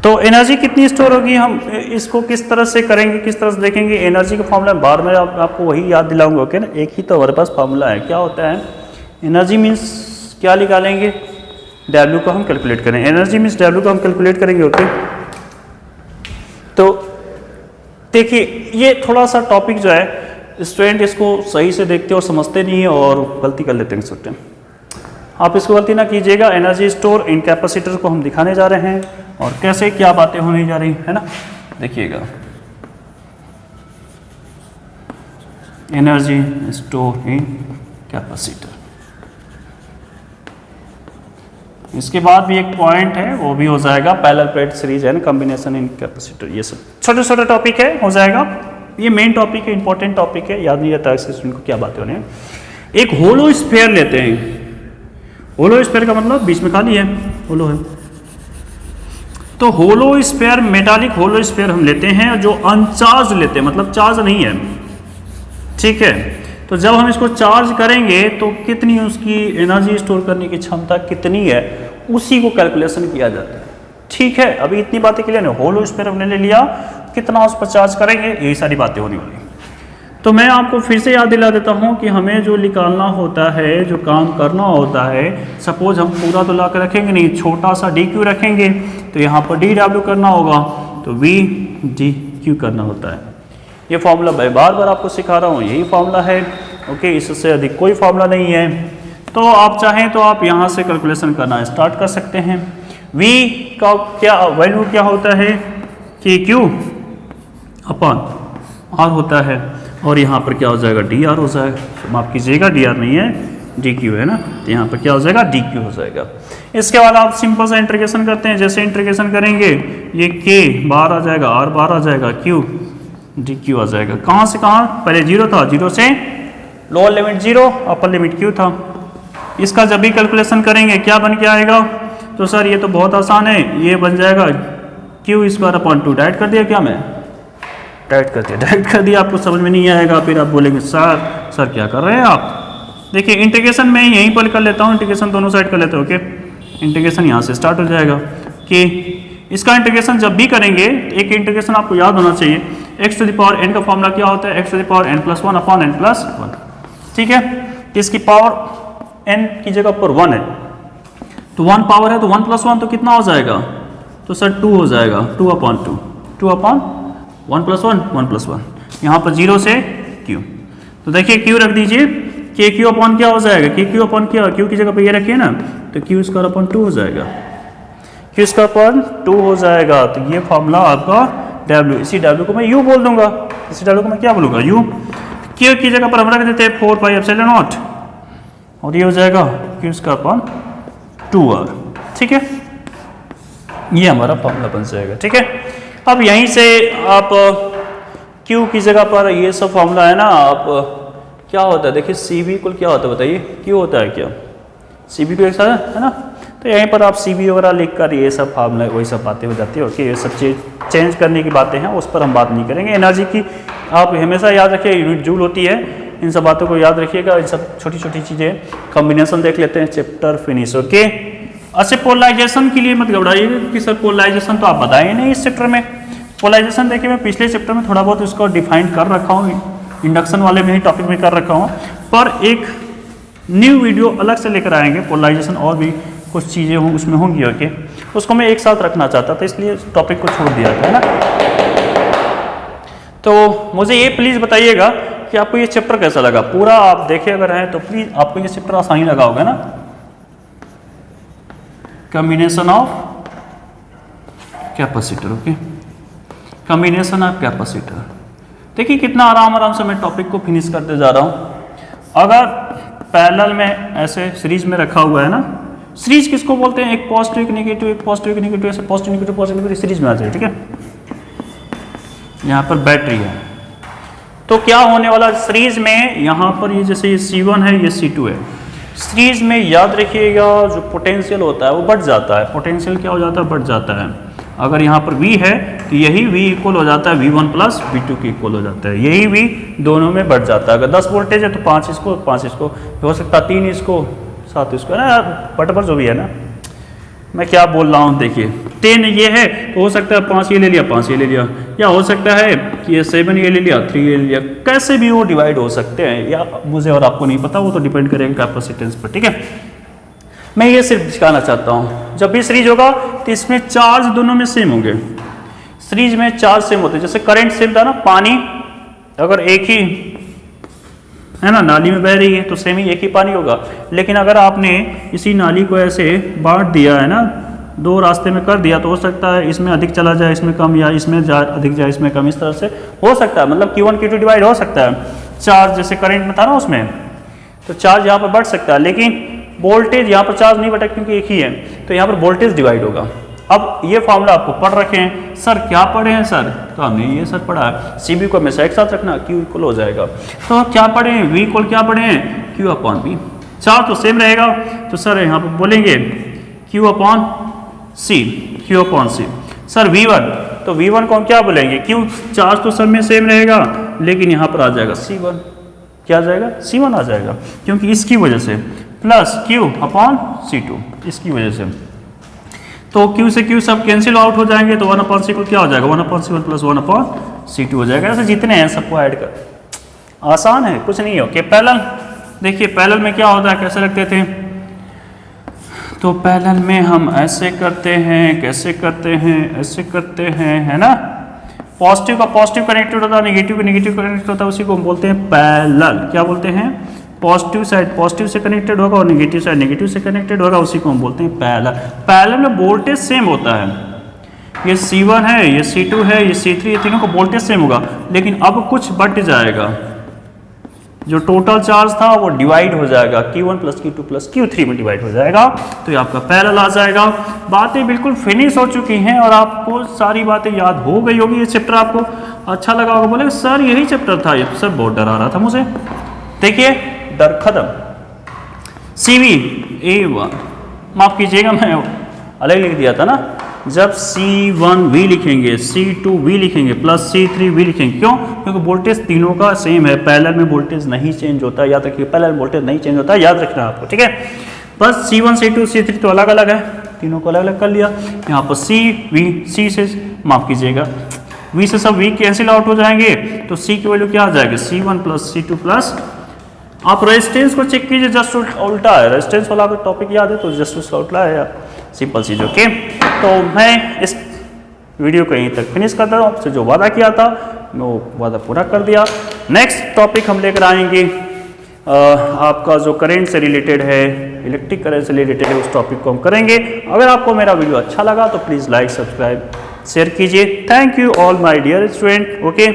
तो एनर्जी कितनी स्टोर होगी, हम इसको किस तरह से करेंगे, किस तरह से देखेंगे। एनर्जी का फॉर्मूला बार में आपको वही याद दिलाऊंगा, ओके ना। एक ही तो हमारे पास फॉर्मूला है, क्या होता है, एनर्जी मीन्स क्या निकालेंगे, डब्ल्यू को हम कैलकुलेट करें, एनर्जी मीन्स डब्ल्यू को हम कैलकुलेट करेंगे। ओके तो देखिए ये थोड़ा सा टॉपिक जो है स्टूडेंट इसको सही से देखते और समझते नहीं है और गलती कर लेते हैं इस वक्त। आप इसको गलती ना कीजिएगा। एनर्जी स्टोर इन कैपेसिटर को हम दिखाने जा रहे हैं और कैसे क्या बातें होने जा रही है ना, देखिएगा। एनर्जी स्टोर इन कैपेसिटर, इसके बाद भी एक पॉइंट है वो भी हो जाएगा, parallel plate series and combination in capacitor. ये सब छोटे छोटे टॉपिक है, हो जाएगा। ये मेन टॉपिक है, इंपॉर्टेंट टॉपिक है, याद नहीं रहता है स्टूडेंट को क्या बातें होने। एक होलो स्फीयर लेते हैं, होलो स्फीयर का मतलब बीच में खाली है, होलो है। तो hollow sphere, metallic hollow sphere हम लेते हैं जो अनचार्ज लेते हैं, मतलब चार्ज नहीं है, ठीक है। तो जब हम इसको चार्ज करेंगे तो कितनी उसकी एनर्जी स्टोर करने की क्षमता कितनी है, उसी को कैलकुलेशन किया जाता है, ठीक है। अभी इतनी बातें क्लियर है। होलो स्फीयर हमने ले लिया, कितना उस पर चार्ज करेंगे, यही सारी बातें होने वाली। तो मैं आपको फिर से याद दिला देता हूँ कि हमें जो निकालना होता है, जो काम करना होता है, सपोज हम पूरा तो ला कर रखेंगे नहीं, छोटा सा डी क्यू रखेंगे, तो यहाँ पर डी डब्ल्यू करना होगा, तो वी डी क्यू करना होता है। ये फॉर्मूला मैं बार बार आपको सिखा रहा हूँ, यही फॉर्मूला है। ओके, इससे अधिक कोई फॉर्मूला नहीं है। तो आप चाहें तो आप यहाँ से कैलकुलेशन करना स्टार्ट कर सकते हैं। v का क्या वैल्यू क्या होता है कि q अपॉन r होता है, और यहाँ पर क्या हो जाएगा डी आर हो जाएगा। माफ कीजिएगा, डी आर नहीं है, डी क्यू है ना, तो यहाँ पर क्या हो जाएगा डी क्यू हो जाएगा। इसके बाद आप सिंपल सा इंटीग्रेशन करते हैं। जैसे इंटीग्रेशन करेंगे ये k बार आ जाएगा, r बार आ जाएगा, q डी क्यू आ जाएगा। कहाँ से कहाँ, पहले जीरो था, जीरो से lower limit zero, upper limit q था। इसका जब भी कैलकुलेशन करेंगे क्या बन के आएगा, तो सर ये तो बहुत आसान है, ये बन जाएगा क्यू स्क्वायर अपॉन 2। डाइट कर दिया क्या मैं, डाइट कर दिया, डाइट कर दिया। आपको समझ में नहीं आएगा, फिर आप बोलेंगे सर क्या कर रहे हैं आप। देखिए इंटीग्रेशन मैं यहीं पर कर लेता हूँ, इंटीग्रेशन दोनों साइड कर लेते हैं। ओके, इंटीग्रेशन यहाँ से स्टार्ट हो जाएगा कि इसका इंटीग्रेशन जब भी करेंगे, एक इंटीग्रेशन आपको याद होना चाहिए, x to the power n का फॉर्मूला क्या होता है, x to the power n plus one upon n plus one. ठीक है, इसकी पावर एन की जगह पर वन है, तो वन पावर है, तो वन प्लस वन तो कितना हो जाएगा, तो सर टू हो जाएगा, two upon two, two upon one plus one, one plus one, यहाँ पर जीरो से क्यू। तो देखिए क्यू रख दीजिए, के क्यू अपॉन क्या हो जाएगा, के क्यू अपॉन क्या, क्यू की जगह पर ये रखिए ना, तो क्यू स्क्वायर अपॉन टू हो जाएगा, क्यू स्क्वायर अपॉन टू हो जाएगा। तो ये फॉर्मूला आपका डब्ल्यू, इसी डब्ल्यू को मैं यू बोल दूंगा, इसी डब्ल्यू को मैं क्या बोलूँगा, यू। क्यू की जगह पर हम रख देते हैं 4 पाई एप्सिलॉन नॉट, और ये हो जाएगा क्यू स्क्वायर अपॉन 2r। ठीक है, ये हमारा फॉर्मूला बन जाएगा। ठीक है, अब यहीं से आप q की जगह पर ये सब फॉर्मूला है ना, आप क्या होता है, देखिए सी बी इक्वल क्या होता है बताइए, q होता है क्या, सी बी को एक साथ है ना, तो यहीं पर आप सी बी वगैरह लिख कर ये सब फॉर्मूला वही सब बातें हो जाती है। ओके, ये सब चीज़ चेंज करने की बातें हैं, उस पर हम बात नहीं करेंगे। एनर्जी की आप हमेशा याद रखिए, यूनिट जूल होती है, इन सब बातों को याद रखिएगा। इन सब छोटी छोटी चीज़ें कॉम्बिनेशन देख लेते हैं, चैप्टर फिनिश। ओके, अच्छा पोलराइजेशन के लिए मत घबराइएगा कि सर पोलराइजेशन तो आप बताएंगे नहीं इस चैप्टर में। पोलराइजेशन देखिए मैं पिछले चैप्टर में थोड़ा बहुत इसको डिफाइन कर रखा हूँ, इंडक्शन वाले में ही टॉपिक में कर रखा हूँ, पर एक न्यू वीडियो अलग से लेकर आएंगे पोलराइजेशन, और भी कुछ चीज़ें उसमें होंगी। ओके, उसको मैं एक साथ रखना चाहता था, इसलिए टॉपिक को छोड़ दिया था, है ना। तो मुझे ये प्लीज़ बताइएगा कि आपको ये चैप्टर कैसा लगा, पूरा आप देखे अगर हैं तो प्लीज़ आपको ये चैप्टर आसानी लगा होगा ना। Combination of capacitor, okay, combination of capacitor. देखिए कितना आराम से मैं टॉपिक को फिनिश करते जा रहा हूँ। अगर पैरेलल में ऐसे सीरीज में रखा हुआ है ना, सीरीज किसको बोलते हैं, एक पॉजिटिव एक नेगेटिव, एक पॉजिटिव एक नेगेटिव, ऐसे positive negative positive negative series में आ जाए। ठीक है, यहाँ पर बैटरी है, तो क्या होने वाला सीरीज में, यहाँ पर ये जैसे ये C1 है, ये C2 है, सीरीज में याद रखिएगा जो पोटेंशियल होता है वो बढ़ जाता है। पोटेंशियल क्या हो जाता है, बढ़ जाता है। अगर यहाँ पर V है तो यही V इक्वल हो जाता है V1 प्लस V2 के इक्वल हो जाता है, यही V दोनों में बढ़ जाता है। अगर 10 वोल्टेज है तो 5 इसको, 5 इसको, हो सकता है 3 इसको, 7 इसको, है ना, बटबर जो भी है ना, मैं क्या बोल रहा हूँ। देखिए 10 ये है तो हो सकता है 5 ये ले लिया, 5 ये ले लिया, या हो सकता है कि ये 7 ये ले लिया, 3 ये ले लिया, कैसे भी वो डिवाइड हो सकते हैं, या मुझे और आपको नहीं पता, वो तो डिपेंड करेगा कैपेसिटेंस पर। ठीक है, मैं ये सिर्फ दिखाना चाहता हूँ, जब भी सीरीज होगा तो इसमें चार्ज दोनों में सेम होंगे। सीरीज में चार्ज सेम होते हैं, जैसे करंट सेम था ना, पानी अगर एक ही है ना नाली में बह रही है तो सेम ही एक ही पानी होगा। लेकिन अगर आपने इसी नाली को ऐसे बांट दिया है ना, 2 रास्ते में कर दिया, तो हो सकता है इसमें अधिक चला जाए, इसमें कम, या इसमें अधिक जाए, इसमें कम, इस तरह से हो सकता है। मतलब Q1 Q2 डिवाइड हो सकता है। चार्ज जैसे करंट में था ना उसमें, तो चार्ज यहाँ पर बढ़ सकता है, लेकिन वोल्टेज यहाँ पर चार्ज नहीं बढ़ा क्योंकि एक ही है, तो यहाँ पर वोल्टेज डिवाइड होगा। अब ये फॉर्मूला आपको पढ़ रखे हैं। सर क्या पढ़े हैं सर, तो हमने ये सर पढ़ा है, सी बी को हमेशा एक साथ रखना, Q इक्वल हो जाएगा। तो क्या पढ़े हैं, V इक्वल क्या पढ़े हैं, Q अपॉन V। चार्ज तो सेम रहेगा, तो सर यहाँ पर बोलेंगे Q upon C, Q upon C। Sir V1, तो V1 को हम क्या बोलेंगे, Q, चार्ज तो सब में सेम रहेगा, लेकिन यहाँ पर आ जाएगा C1, क्या आ जाएगा, C1 आ जाएगा, क्योंकि इसकी वजह से, प्लस Q अपॉन C2, इसकी वजह से। तो Q से Q सब कैंसिल आउट हो जाएंगे, तो 1 अपॉन C2 क्या हो जाएगा, 1 upon C1 plus 1 upon C2 हो जाएगा। ऐसे जितने हैं सबको ऐड कर, आसान है, कुछ नहीं है। ओके, पैरेलल देखिए, पैरेलल में क्या होता है, कैसे रखते थे, तो पैरेलल में हम ऐसे करते हैं, कैसे करते हैं, ऐसे करते हैं, है ना। पॉजिटिव का पॉजिटिव कनेक्टेड होता है, नेगेटिव का नेगेटिव कनेक्टेड होता है, उसी को हम बोलते हैं पैरेलल। क्या बोलते हैं, पॉजिटिव साइड पॉजिटिव से कनेक्टेड होगा और नेगेटिव साइड नेगेटिव से कनेक्टेड होगा, उसी को हम बोलते हैं पैरेलल। पैरेलल में वोल्टेज सेम होता है, ये C1 है, ये C2 है, ये C3, ये तीनों का वोल्टेज सेम होगा, लेकिन अब कुछ बढ़ जाएगा, जो टोटल चार्ज था वो डिवाइड हो जाएगा, Q1 plus Q2 plus Q3 में डिवाइड हो जाएगा, तो ये आपका पैरेलल आ जाएगा। बातें बिल्कुल फिनिश हो चुकी हैं और आपको सारी बातें याद हो गई होगी। ये चैप्टर आपको अच्छा लगा होगा, बोले सर यही चैप्टर था, ये सर बहुत डरा रहा था मुझे। देखिए डर खत्म। CV माफ कीजिएगा, मैं अलग लिख दिया था ना, जब C1V लिखेंगे, C2V लिखेंगे, प्लस C3V लिखेंगे, क्यों, क्योंकि वोल्टेज तीनों का सेम है, पैरेलल में वोल्टेज नहीं चेंज होता है, याद रखिए, पैरेलल वोल्टेज नहीं चेंज होता है, याद रखना आपको, ठीक है। बस C1 C2 C3 तो अलग अलग है, तीनों को अलग अलग कर लिया। यहाँ पर C से माफ कीजिएगा, V से सब V कैंसिल आउट हो जाएंगे, तो C की वैल्यू क्या आ जाएगी, C1 प्लस C2 प्लस, आप रेजिस्टेंस को चेक कीजिए, जस्ट उल्टा है, रेजिस्टेंस वाला अगर टॉपिक याद है तो जस्ट उसका उल्टा है, सिंपल चीज। ओके, तो मैं इस वीडियो को यहीं तक फिनिश करता हूँ, आपसे जो वादा किया था मैं वो वादा पूरा कर दिया। नेक्स्ट टॉपिक हम लेकर आएंगे आपका जो करंट से रिलेटेड है, इलेक्ट्रिक करंट से रिलेटेड है, उस टॉपिक को हम करेंगे। अगर आपको मेरा वीडियो अच्छा लगा तो प्लीज़ लाइक सब्सक्राइब शेयर कीजिए। Thank you all my dear student. Okay.